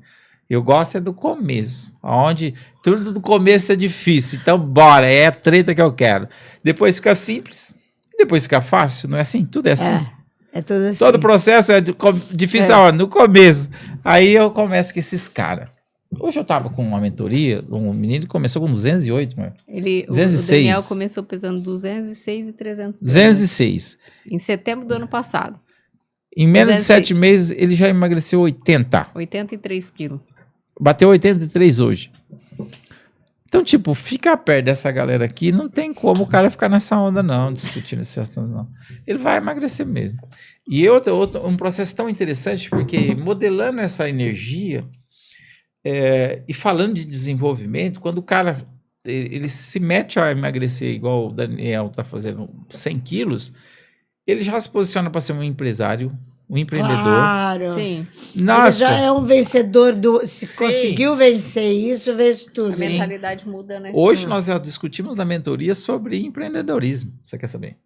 Speaker 3: Eu gosto é do começo, onde tudo do começo é difícil. Então, bora, é a treta que eu quero. Depois fica simples, depois fica fácil, não é assim? Tudo é assim.
Speaker 1: É tudo assim.
Speaker 3: Todo processo é difícil no começo. Aí eu começo com esses caras. Hoje eu tava com uma mentoria, um menino que começou com 208, mano. 206.
Speaker 2: O Daniel começou pesando 206 e 300.
Speaker 3: 206.
Speaker 2: Em setembro do ano passado.
Speaker 3: Em menos de 7 meses, ele já emagreceu 80.
Speaker 2: 83 quilos.
Speaker 3: Bateu 83 hoje. Então, tipo, ficar perto dessa galera aqui, não tem como o cara ficar nessa onda, não, discutindo esse assunto, não. Ele vai emagrecer mesmo. E um processo tão interessante, porque modelando essa energia e falando de desenvolvimento, quando o cara ele se mete a emagrecer, igual o Daniel está fazendo 100 quilos, ele já se posiciona para ser um empresário, um empreendedor.
Speaker 1: Claro.
Speaker 2: Sim.
Speaker 1: Ele
Speaker 3: Nossa.
Speaker 1: já é um vencedor se conseguiu vencer isso, vence tudo.
Speaker 2: A mentalidade muda, né?
Speaker 3: Hoje nós já discutimos na mentoria sobre empreendedorismo. Você quer saber?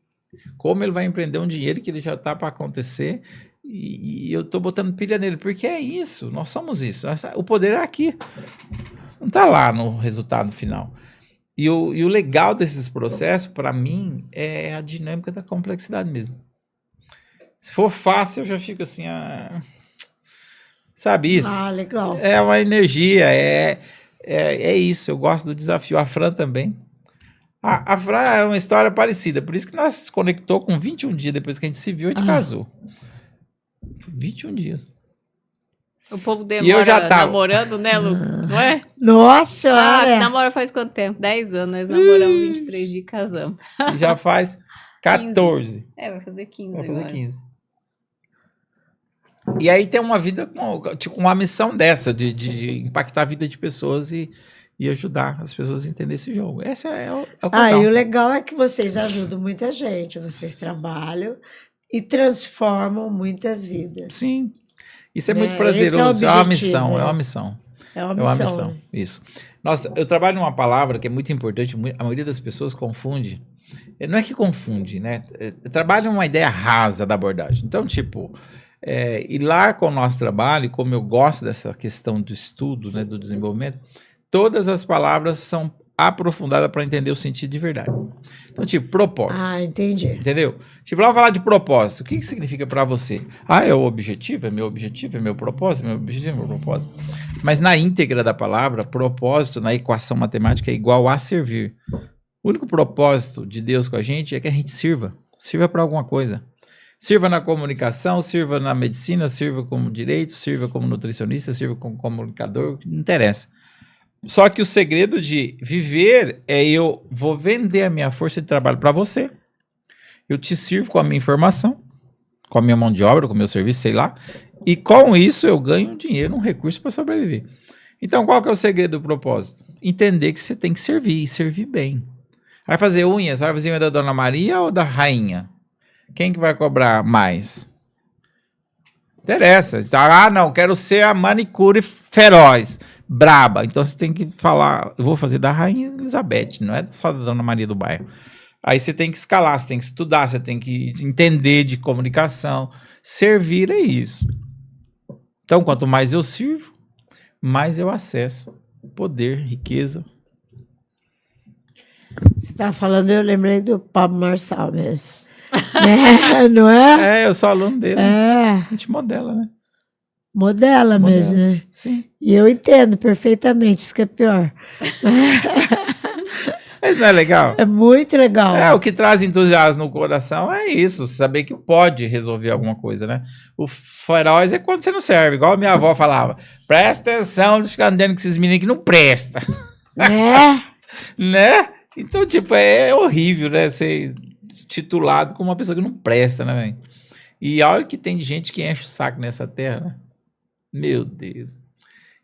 Speaker 3: Como ele vai empreender um dinheiro que ele já está para acontecer e eu estou botando pilha nele, porque é isso, nós somos isso. O poder é aqui. Não está lá no resultado final. E o legal desses processos, para mim, é a dinâmica da complexidade mesmo. Se for fácil, eu já fico assim, sabe isso?
Speaker 1: Legal.
Speaker 3: É uma energia, é isso, eu gosto do desafio. A Fran também. A Fran é uma história parecida, por isso que nós se conectou com 21 dias depois que a gente se viu, a gente casou. 21 dias.
Speaker 2: O povo demora namorando, né, Lu? Não é?
Speaker 1: Nossa, olha.
Speaker 2: Namora faz quanto tempo? 10 anos, nós namoramos 23 dias e casamos.
Speaker 3: E já faz 14.
Speaker 2: 15. Vai fazer 15
Speaker 3: Vai fazer
Speaker 2: agora.
Speaker 3: 15. E aí tem uma vida com uma missão dessa, de impactar a vida de pessoas e ajudar as pessoas a entender esse jogo. Esse é o casal.
Speaker 1: E o legal é que vocês ajudam muita gente, vocês trabalham e transformam muitas vidas.
Speaker 3: Sim. Isso é muito prazeroso. É uma missão, é uma missão.
Speaker 1: É uma missão.
Speaker 3: Isso. Nossa, eu trabalho numa palavra que é muito importante, a maioria das pessoas confunde. Não é que confunde, né? Trabalha uma ideia rasa da abordagem. Então, tipo, e lá com o nosso trabalho, como eu gosto dessa questão do estudo, né, do desenvolvimento, todas as palavras são aprofundada para entender o sentido de verdade. Então, tipo, propósito.
Speaker 1: Ah, entendi.
Speaker 3: Entendeu? Tipo, lá falar de propósito. O que significa para você? É o objetivo? É meu objetivo? É meu propósito? Meu objetivo? É meu propósito? Mas na íntegra da palavra, propósito na equação matemática é igual a servir. O único propósito de Deus com a gente é que a gente sirva. Sirva para alguma coisa. Sirva na comunicação, sirva na medicina, sirva como direito, sirva como nutricionista, sirva como comunicador, não interessa. Só que o segredo de viver é eu vou vender a minha força de trabalho para você. Eu te sirvo com a minha informação, com a minha mão de obra, com o meu serviço, sei lá. E com isso eu ganho dinheiro, um recurso para sobreviver. Então qual que é o segredo do propósito? Entender que você tem que servir e servir bem. Vai fazer unhas? Vai fazer unha da Dona Maria ou da Rainha? Quem que vai cobrar mais? Interessa. Não, quero ser a manicure feroz. Braba, então você tem que falar, eu vou fazer da Rainha Elizabeth, não é só da Dona Maria do Bairro. Aí você tem que escalar, você tem que estudar, você tem que entender de comunicação. Servir é isso. Então, quanto mais eu sirvo, mais eu acesso poder, riqueza.
Speaker 1: Você tá falando, eu lembrei do Pablo Marçal mesmo. Não é?
Speaker 3: Eu sou aluno dele. A gente modela, né?
Speaker 1: Modela mesmo, né?
Speaker 3: Sim.
Speaker 1: E eu entendo perfeitamente, isso que é pior.
Speaker 3: Mas não é legal?
Speaker 1: É muito legal.
Speaker 3: O que traz entusiasmo no coração é isso, saber que pode resolver alguma coisa, né? O feroz é quando você não serve, igual a minha avó falava, presta atenção de ficar andando com esses meninos que não presta. Né? Então, tipo, é horrível, né? Ser titulado como uma pessoa que não presta, né, velho? E olha que tem gente que enche o saco nessa terra, né? Meu Deus.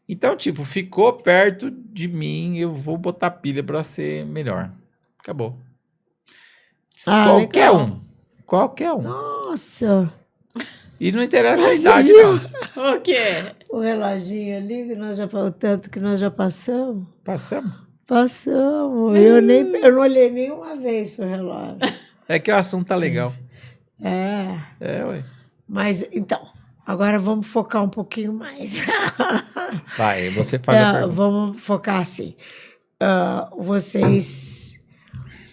Speaker 3: Então, tipo, ficou perto de mim, eu vou botar pilha pra ser melhor. Acabou. Qualquer um. Qualquer um.
Speaker 1: Nossa.
Speaker 3: E não interessa a idade, não.
Speaker 2: O quê?
Speaker 1: O reloginho ali, o tanto que nós já passamos.
Speaker 3: Passamos?
Speaker 1: Passamos. Eu não olhei nem uma vez pro relógio.
Speaker 3: É que o assunto tá legal.
Speaker 1: Ué. Mas, então, agora vamos focar um pouquinho mais.
Speaker 3: Vai, você faz a pergunta.
Speaker 1: Vamos focar assim.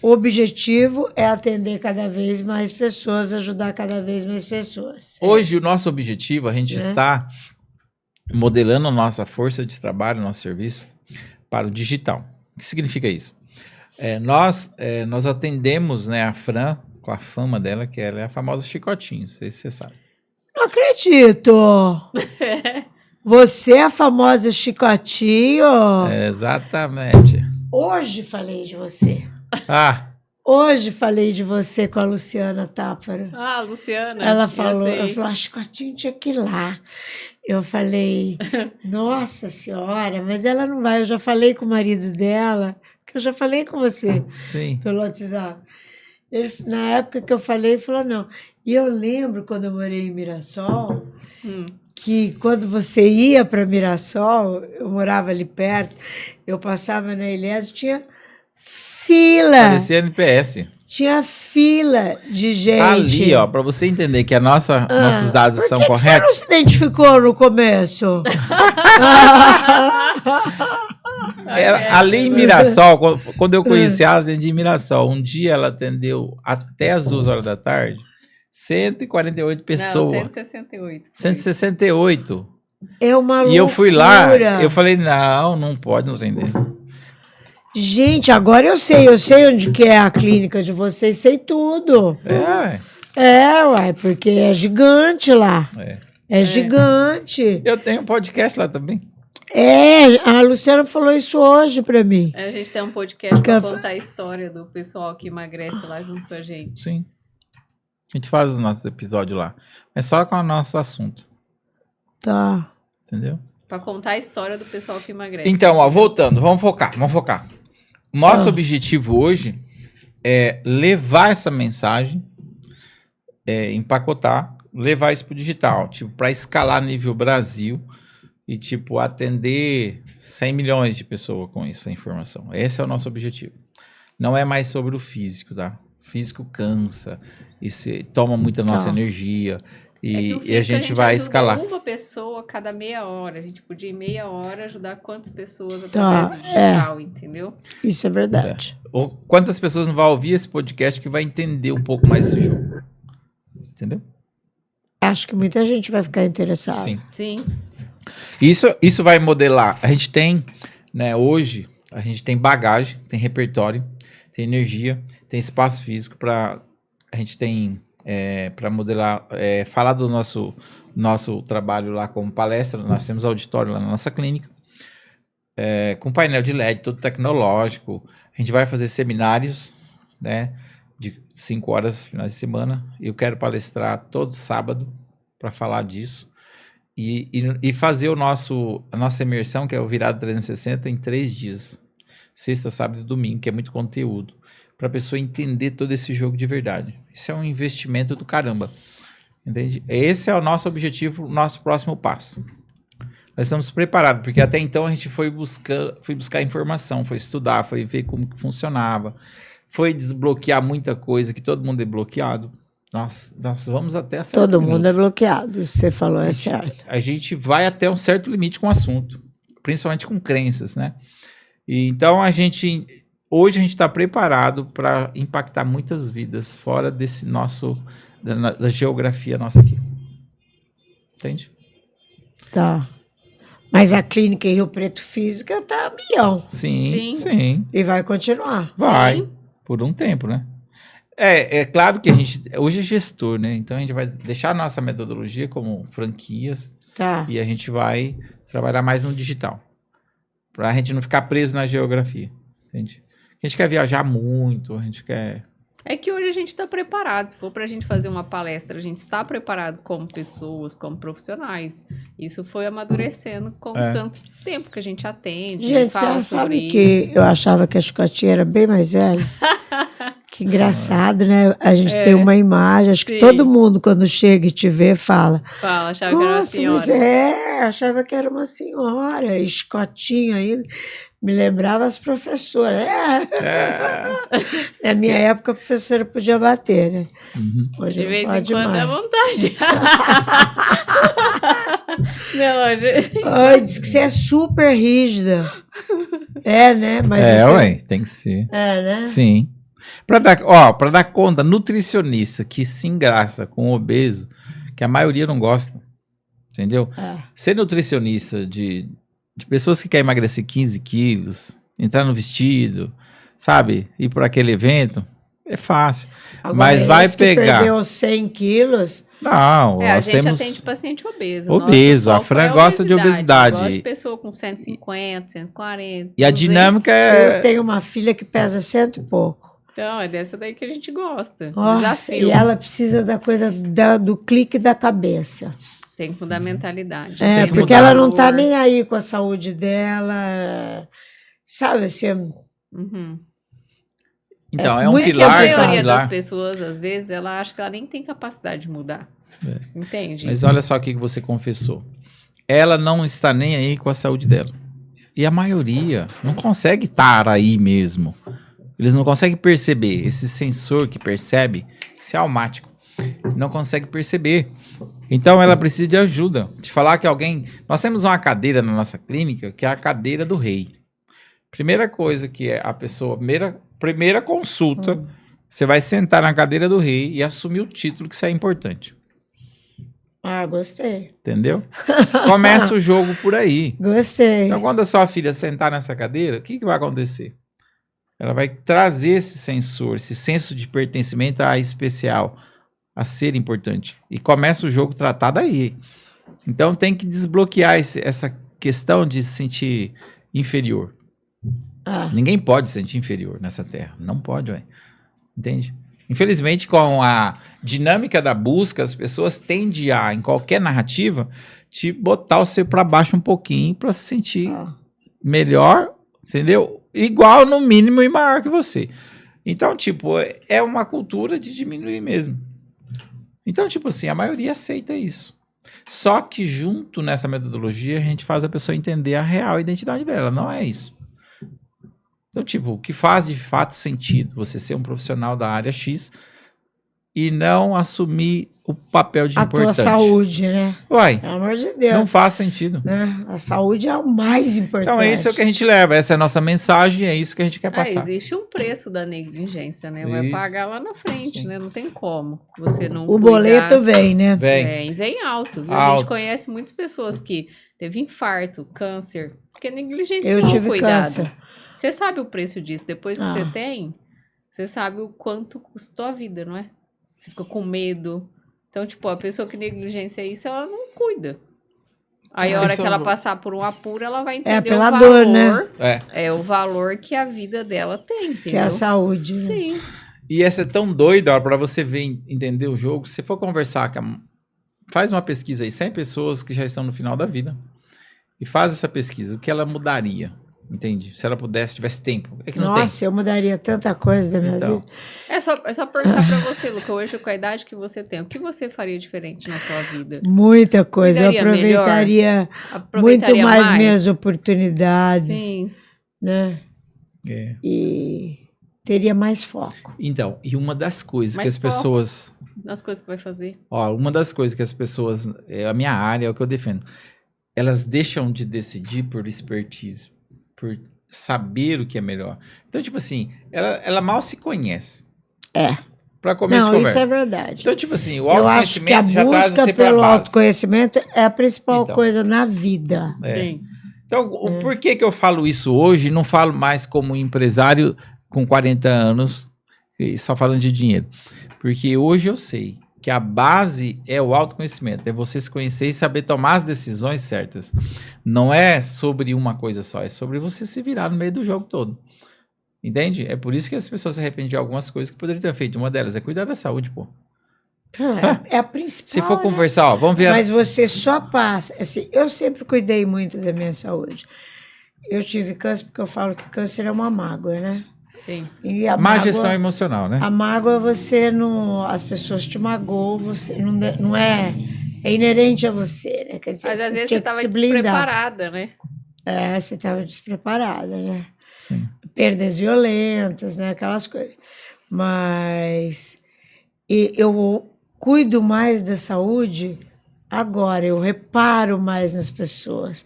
Speaker 1: O objetivo é atender cada vez mais pessoas, ajudar cada vez mais pessoas.
Speaker 3: Hoje, o nosso objetivo, a gente está modelando a nossa força de trabalho, nosso serviço, para o digital. O que significa isso? Nós atendemos, né, a Fran, com a fama dela, que ela é a famosa Chicotinho, não sei se você sabe.
Speaker 1: Não acredito! Você é a famosa Chicotinho?
Speaker 3: Exatamente.
Speaker 1: Hoje falei de você.
Speaker 3: Hoje
Speaker 1: falei de você com a Luciana Tápara.
Speaker 2: Luciana.
Speaker 1: Ela falou, a Chicotinho tinha que ir lá. Eu falei, nossa senhora, mas ela não vai. Eu já falei com o marido dela, que eu já falei com você.
Speaker 3: Sim.
Speaker 1: Pelo WhatsApp. Ele, na época que eu falei, ele falou, não. E eu lembro quando eu morei em Mirassol, que quando você ia para Mirassol, eu morava ali perto, eu passava na Ilhéus, tinha fila.
Speaker 3: Parecia NPS.
Speaker 1: Tinha fila de gente.
Speaker 3: Ali, ó, para você entender que nossos dados são corretos.
Speaker 1: Você não se identificou no começo?
Speaker 3: Ali em Mirassol, quando eu conheci ela, atendi em Mirassol. Um dia ela atendeu até as 2 horas da tarde, 148 pessoas.
Speaker 2: Não, 168.
Speaker 3: 168.
Speaker 1: É uma loucura.
Speaker 3: E eu fui lá, eu falei, não pode nos vender isso.
Speaker 1: Gente, agora eu sei onde que é a clínica de vocês, sei tudo. Ué, porque é gigante lá. É gigante.
Speaker 3: Eu tenho um podcast lá também.
Speaker 1: A Luciana falou isso hoje pra mim.
Speaker 2: A gente tem um podcast pra contar a história do pessoal que emagrece lá junto com a gente.
Speaker 3: Sim. A gente faz os nossos episódios lá. Mas só com o nosso assunto.
Speaker 1: Tá.
Speaker 3: Entendeu?
Speaker 2: Pra contar a história do pessoal que emagrece.
Speaker 3: Então, ó, voltando, vamos focar. Nosso objetivo hoje é levar essa mensagem, empacotar, levar isso pro digital, tipo, para escalar nível Brasil e, tipo, atender 100 milhões de pessoas com essa informação. Esse é o nosso objetivo. Não é mais sobre o físico, tá? O físico cansa, toma muita nossa energia. E a gente vai escalar.
Speaker 2: Uma pessoa a cada meia hora. A gente podia, em meia hora, ajudar quantas pessoas através do digital, entendeu?
Speaker 1: Isso é verdade.
Speaker 3: Ou quantas pessoas não vão ouvir esse podcast que vai entender um pouco mais desse jogo. Entendeu?
Speaker 1: Acho que muita gente vai ficar interessada.
Speaker 2: Sim.
Speaker 3: Isso vai modelar. A gente tem, né, hoje, a gente tem bagagem, tem repertório, tem energia, tem espaço físico para a gente tem para modelar, falar do nosso trabalho lá como palestra. Nós temos auditório lá na nossa clínica, com painel de LED, todo tecnológico. A gente vai fazer seminários, né, de 5 horas, finais de semana. Eu quero palestrar todo sábado para falar disso. E fazer a nossa imersão, que é o Virada 360, em 3 dias. Sexta, sábado e domingo, que é muito conteúdo. Para a pessoa entender todo esse jogo de verdade. Isso é um investimento do caramba. Entende? Esse é o nosso objetivo, o nosso próximo passo. Nós estamos preparados, porque até então a gente foi buscar informação, foi estudar, foi ver como que funcionava, foi desbloquear muita coisa, que todo mundo é bloqueado. Nós vamos até certo
Speaker 1: Todo
Speaker 3: limite.
Speaker 1: mundo é bloqueado, isso que você falou é certo.
Speaker 3: A gente vai até um certo limite com o assunto, principalmente com crenças, né? E então hoje a gente está preparado para impactar muitas vidas fora desse da geografia nossa aqui. Entende?
Speaker 1: Tá. Mas a clínica em Rio Preto Física tá a milhão.
Speaker 3: Sim.
Speaker 1: E vai continuar.
Speaker 3: Vai,
Speaker 2: Sim.
Speaker 3: por um tempo, né? É claro que a gente hoje é gestor, né? Então a gente vai deixar a nossa metodologia como franquias e a gente vai trabalhar mais no digital. Para a gente não ficar preso na geografia, entende? A gente quer viajar muito, a gente quer...
Speaker 2: É que hoje a gente está preparado. Se for para a gente fazer uma palestra, a gente está preparado como pessoas, como profissionais. Isso foi amadurecendo com o tanto tempo que a gente atende.
Speaker 1: Gente,
Speaker 2: fala
Speaker 1: você sabe
Speaker 2: sobre
Speaker 1: que
Speaker 2: isso.
Speaker 1: eu achava que a Chicotinha era bem mais velha? Que engraçado, né? A gente tem uma imagem, acho que todo mundo, quando chega e te vê, fala.
Speaker 2: Achava que era uma senhora.
Speaker 1: Mas achava que era uma senhora, escotinha ainda. Me lembrava as professoras. Na minha época, a professora podia bater, né? Hoje
Speaker 2: de vez em
Speaker 1: pode
Speaker 2: quando
Speaker 1: mais.
Speaker 2: é vontade. Não,
Speaker 1: Diz que você é super rígida. Né? Mas
Speaker 3: ué, tem que ser.
Speaker 1: né?
Speaker 3: Sim. Para dar conta, nutricionista que se engraça com obeso, que a maioria não gosta, entendeu? Ser nutricionista de pessoas que querem emagrecer 15 quilos, entrar no vestido, sabe? Ir para aquele evento, é fácil.
Speaker 1: Agora,
Speaker 3: mas vai pegar...
Speaker 1: perdeu 100 quilos...
Speaker 3: Não,
Speaker 2: a
Speaker 3: nós
Speaker 2: gente
Speaker 3: temos...
Speaker 2: atende paciente obeso.
Speaker 3: Obeso, a Fran gosta de obesidade.
Speaker 2: Gosta de pessoa com 150, 140,
Speaker 3: E a
Speaker 2: 200.
Speaker 3: dinâmica é...
Speaker 1: Eu tenho uma filha que pesa 100 e pouco.
Speaker 2: Então, é dessa daí que a gente gosta.
Speaker 1: Nossa,
Speaker 2: Desafio.
Speaker 1: e ela precisa da coisa do clique da cabeça.
Speaker 2: Tem fundamentalidade.
Speaker 1: Porque ela não está nem aí com a saúde dela. Sabe, assim...
Speaker 3: Então, é um pilar.
Speaker 2: A maioria das pessoas, às vezes, ela acha que ela nem tem capacidade de mudar. Entende?
Speaker 3: Mas olha só o que você confessou. Ela não está nem aí com a saúde dela. E a maioria não consegue estar aí mesmo. Eles não conseguem perceber. Esse sensor que percebe, esse almático, não consegue perceber. Então ela precisa de ajuda. De falar que alguém... Nós temos uma cadeira na nossa clínica, que é a cadeira do rei. Primeira coisa que é a pessoa... Primeira consulta, você vai sentar na cadeira do rei e assumir o título que isso é importante.
Speaker 1: Gostei.
Speaker 3: Entendeu? Começa o jogo por aí.
Speaker 1: Gostei.
Speaker 3: Então, quando a sua filha sentar nessa cadeira, o que vai acontecer? Ela vai trazer esse sensor, esse senso de pertencimento a especial, a ser importante. E começa o jogo tratado aí. Então, tem que desbloquear essa questão de se sentir inferior. Ninguém pode se sentir inferior nessa terra. Não pode, ué. Entende? Infelizmente, com a dinâmica da busca, as pessoas tendem a, em qualquer narrativa, te botar o ser para baixo um pouquinho para se sentir melhor, entendeu? Igual, no mínimo, e maior que você. Então, tipo, é uma cultura de diminuir mesmo. Então, tipo assim, a maioria aceita isso. Só que junto nessa metodologia, a gente faz a pessoa entender a real identidade dela. Não é isso. Então, tipo, o que faz de fato sentido você ser um profissional da área X e não assumir o papel de importante.
Speaker 1: A tua saúde, né?
Speaker 3: Uai,
Speaker 1: pelo amor de Deus.
Speaker 3: não faz sentido.
Speaker 1: Né? A saúde é o mais importante.
Speaker 3: Então é isso que a gente leva, essa é a nossa mensagem, é isso que a gente quer passar.
Speaker 2: Existe um preço da negligência, né? Vai pagar lá na frente,
Speaker 3: Sim.
Speaker 2: né? Não tem como. Você não
Speaker 1: o boleto vem, né?
Speaker 2: Vem alto. Viu? A gente conhece muitas pessoas que teve infarto, câncer, porque negligenciou
Speaker 1: Eu tive
Speaker 2: o cuidado.
Speaker 1: câncer.
Speaker 2: Você sabe o preço disso. Depois que você tem, você sabe o quanto custou a vida, não é? Você fica com medo. Então, tipo, a pessoa que negligencia isso, ela não cuida. Aí, a hora que ela passar por um apuro, ela vai entender
Speaker 1: pela
Speaker 2: o valor.
Speaker 1: Dor, né?
Speaker 2: É o valor que a vida dela tem, entendeu?
Speaker 1: Que é a saúde. Né?
Speaker 2: Sim.
Speaker 3: E essa é tão doida, para você ver, entender o jogo. Se você for conversar, faz uma pesquisa aí, 100 pessoas que já estão no final da vida. E faz essa pesquisa. O que ela mudaria? Entende? Se ela pudesse, tivesse tempo. É que não
Speaker 1: Nossa,
Speaker 3: tem.
Speaker 1: Eu mudaria tanta coisa da minha vida.
Speaker 2: É só perguntar pra você, Luca, hoje com a idade que você tem, o que você faria diferente na sua vida?
Speaker 1: Muita coisa. Eu aproveitaria muito mais minhas oportunidades.
Speaker 2: Sim.
Speaker 1: Né? E teria mais foco.
Speaker 3: Então, e uma das coisas
Speaker 2: mais
Speaker 3: que as pessoas...
Speaker 2: Nas coisas que vai fazer.
Speaker 3: Uma das coisas que as pessoas... a minha área, é o que eu defendo. Elas deixam de decidir por expertise, por saber o que é melhor. Então, tipo assim, ela mal se conhece. Para começo de conversa.
Speaker 1: Isso é verdade.
Speaker 3: Então, tipo assim, o autoconhecimento já traz você para a base.
Speaker 1: A busca pelo autoconhecimento é a principal coisa na vida.
Speaker 2: Sim.
Speaker 3: Então, por que eu falo isso hoje? Não falo mais como empresário com 40 anos, só falando de dinheiro. Porque hoje eu sei que a base é o autoconhecimento, é você se conhecer e saber tomar as decisões certas. Não é sobre uma coisa só, é sobre você se virar no meio do jogo todo. Entende? É por isso que as pessoas se arrependem de algumas coisas que poderiam ter feito. Uma delas é cuidar da saúde, pô.
Speaker 1: É a principal.
Speaker 3: Se for conversar, vamos ver.
Speaker 1: Mas você só passa. Assim, eu sempre cuidei muito da minha saúde. Eu tive câncer porque eu falo que câncer é uma mágoa, né?
Speaker 2: Sim.
Speaker 1: E a
Speaker 3: má gestão emocional, né?
Speaker 1: A mágoa você não. As pessoas te magoam, você não é. É inerente a você, né? Quer dizer,
Speaker 2: mas às vezes você estava despreparada, né?
Speaker 1: Você estava despreparada, né?
Speaker 3: Sim.
Speaker 1: Perdas violentas, né? Aquelas coisas. Mas eu cuido mais da saúde agora, eu reparo mais nas pessoas.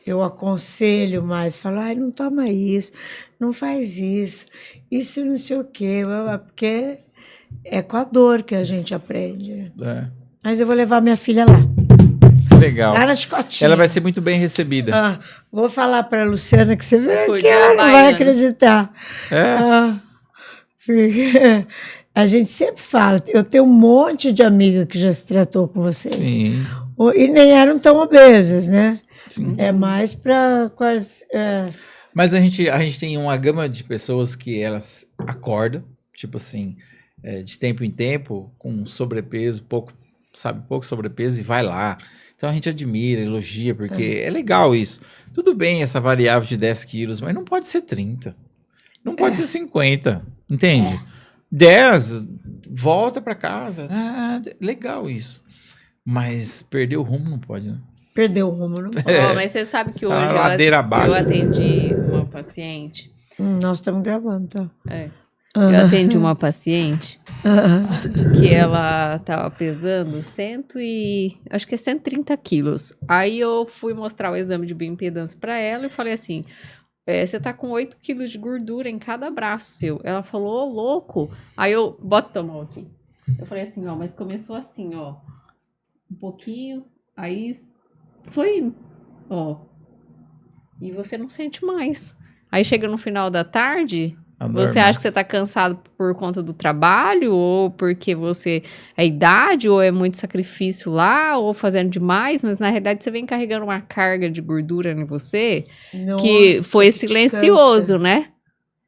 Speaker 1: Eu aconselho mais, falo, não toma isso, não faz isso não sei o quê, porque é com a dor que a gente aprende. Né? Mas eu vou levar minha filha lá.
Speaker 3: Legal.
Speaker 1: Lá na Chicotinha.
Speaker 3: Ela vai ser muito bem recebida.
Speaker 1: Vou falar para a Luciana que você vê que ela não vai acreditar. A gente sempre fala, eu tenho um monte de amiga que já se tratou com vocês.
Speaker 3: Sim.
Speaker 1: E nem eram tão obesas, né?
Speaker 3: Sim.
Speaker 1: É mais para
Speaker 3: Mas a gente tem uma gama de pessoas que elas acordam, tipo assim, de tempo em tempo, com sobrepeso, pouco sobrepeso e vai lá. Então a gente admira, elogia, porque é legal isso. Tudo bem essa variável de 10 quilos, mas não pode ser 30. Não pode ser 50, entende? 10, volta para casa. Legal isso. Mas perder o rumo não pode, né?
Speaker 1: Perdeu o rumo, não pode.
Speaker 2: Mas você sabe que hoje eu atendi uma paciente.
Speaker 1: Nós estamos gravando, tá?
Speaker 2: Eu atendi uma paciente que ela estava pesando acho que é 130 quilos. Aí eu fui mostrar o exame de bioimpedância para ela e falei assim, você tá com 8 quilos de gordura em cada braço seu. Ela falou, louco. Aí eu, bota a mão aqui. Eu falei assim, mas começou assim, um pouquinho, aí foi, e você não sente mais. Aí chega no final da tarde... Você acha que você tá cansado por conta do trabalho, ou porque você é idade, ou é muito sacrifício lá, ou fazendo demais, mas na realidade você vem carregando uma carga de gordura em você. Nossa, que foi silencioso, né?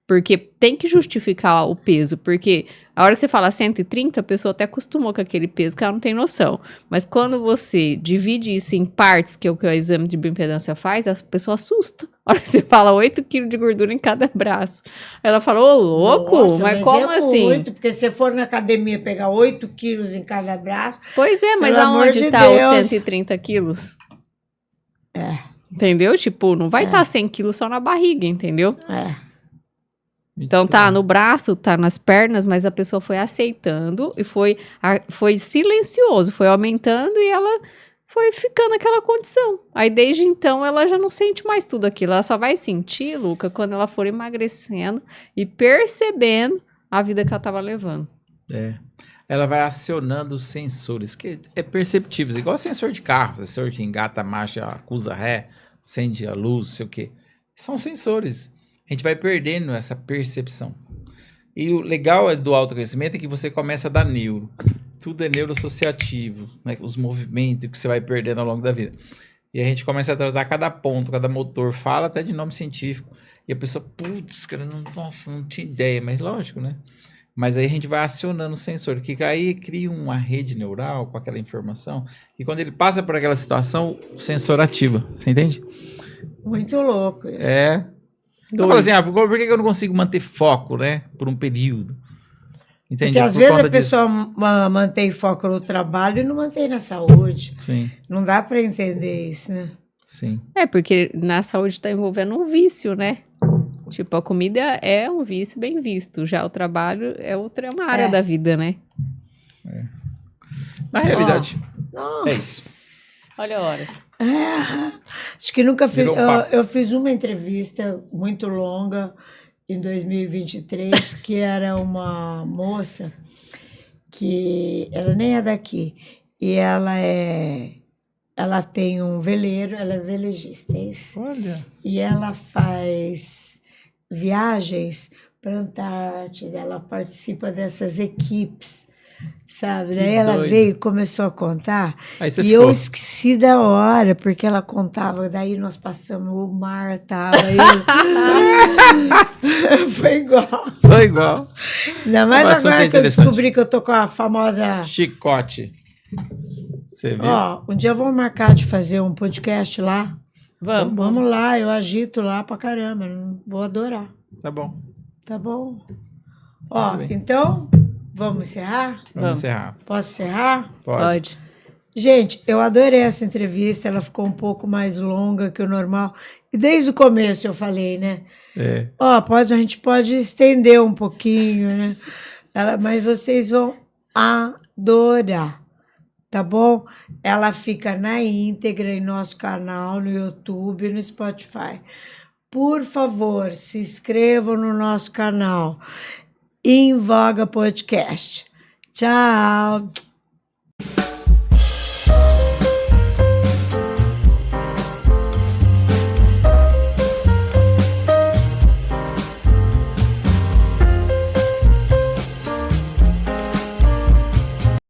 Speaker 2: Porque tem que justificar o peso, porque a hora que você fala 130, a pessoa até acostumou com aquele peso que ela não tem noção. Mas quando você divide isso em partes, que é o que o exame de bioimpedância faz, a pessoa assusta. A hora que você fala 8 quilos de gordura em cada braço. Ela fala, louco, nossa, mas como assim?
Speaker 1: Muito, porque se você for na academia pegar 8 quilos em cada braço...
Speaker 2: Pois é, mas aonde está os 130 quilos? Entendeu? Tipo, não vai estar 100 quilos só na barriga, entendeu? Então tá no braço, tá nas pernas, mas a pessoa foi aceitando e foi silencioso, foi aumentando e ela foi ficando naquela condição. Aí desde então ela já não sente mais tudo aquilo, ela só vai sentir, Luca, quando ela for emagrecendo e percebendo a vida que ela tava levando.
Speaker 3: Ela vai acionando os sensores, que é perceptíveis, igual sensor de carro, sensor que engata a marcha, acusa ré, acende a luz, não sei o quê. São sensores. A gente vai perdendo essa percepção. E o legal do autoconhecimento é que você começa a dar neuro. Tudo é neuroassociativo, né? Os movimentos que você vai perdendo ao longo da vida. E a gente começa a tratar cada ponto, cada motor, fala até de nome científico. E a pessoa, putz, cara, não tinha ideia, mas lógico, né? Mas aí a gente vai acionando o sensor, que aí cria uma rede neural com aquela informação, e quando ele passa por aquela situação, o sensor ativa. Você entende?
Speaker 1: Muito louco isso.
Speaker 3: Então, fala assim, por que eu não consigo manter foco, né? Por um período. Entende?
Speaker 1: Porque às vezes a pessoa mantém foco no trabalho e não mantém na saúde.
Speaker 3: Sim.
Speaker 1: Não dá para entender isso, né?
Speaker 3: Sim.
Speaker 2: Porque na saúde está envolvendo um vício, né? Tipo, a comida é um vício bem visto. Já o trabalho é uma área da vida, né?
Speaker 3: Na realidade,
Speaker 1: nossa.
Speaker 3: É isso.
Speaker 2: Olha a hora.
Speaker 1: Acho que nunca fiz.
Speaker 3: Virou
Speaker 1: Eu fiz uma entrevista muito longa em 2023, que era uma moça que ela nem é daqui. E ela tem um veleiro, ela é velejista, é isso?
Speaker 3: Olha.
Speaker 1: E ela faz viagens para a Antártida, ela participa dessas equipes, sabe? Daí ela veio e começou a contar, e eu esqueci da hora, porque ela contava, daí nós passamos, o mar tava aí. Foi igual. Ainda mais agora que eu descobri que eu tô com a famosa...
Speaker 3: chicote. Você viu?
Speaker 1: Um dia vamos marcar de fazer um podcast lá. Vamos lá, eu agito lá pra caramba, vou adorar.
Speaker 3: Tá bom.
Speaker 1: Tá bom. Então, vamos encerrar?
Speaker 3: Vamos encerrar.
Speaker 1: Posso encerrar?
Speaker 2: Pode.
Speaker 1: Gente, eu adorei essa entrevista, ela ficou um pouco mais longa que o normal. E desde o começo eu falei, né? A gente pode estender um pouquinho, né? Mas vocês vão adorar. Tá bom? Ela fica na íntegra em nosso canal, no YouTube e no Spotify. Por favor, se inscrevam no nosso canal. Em Voga Podcast. Tchau!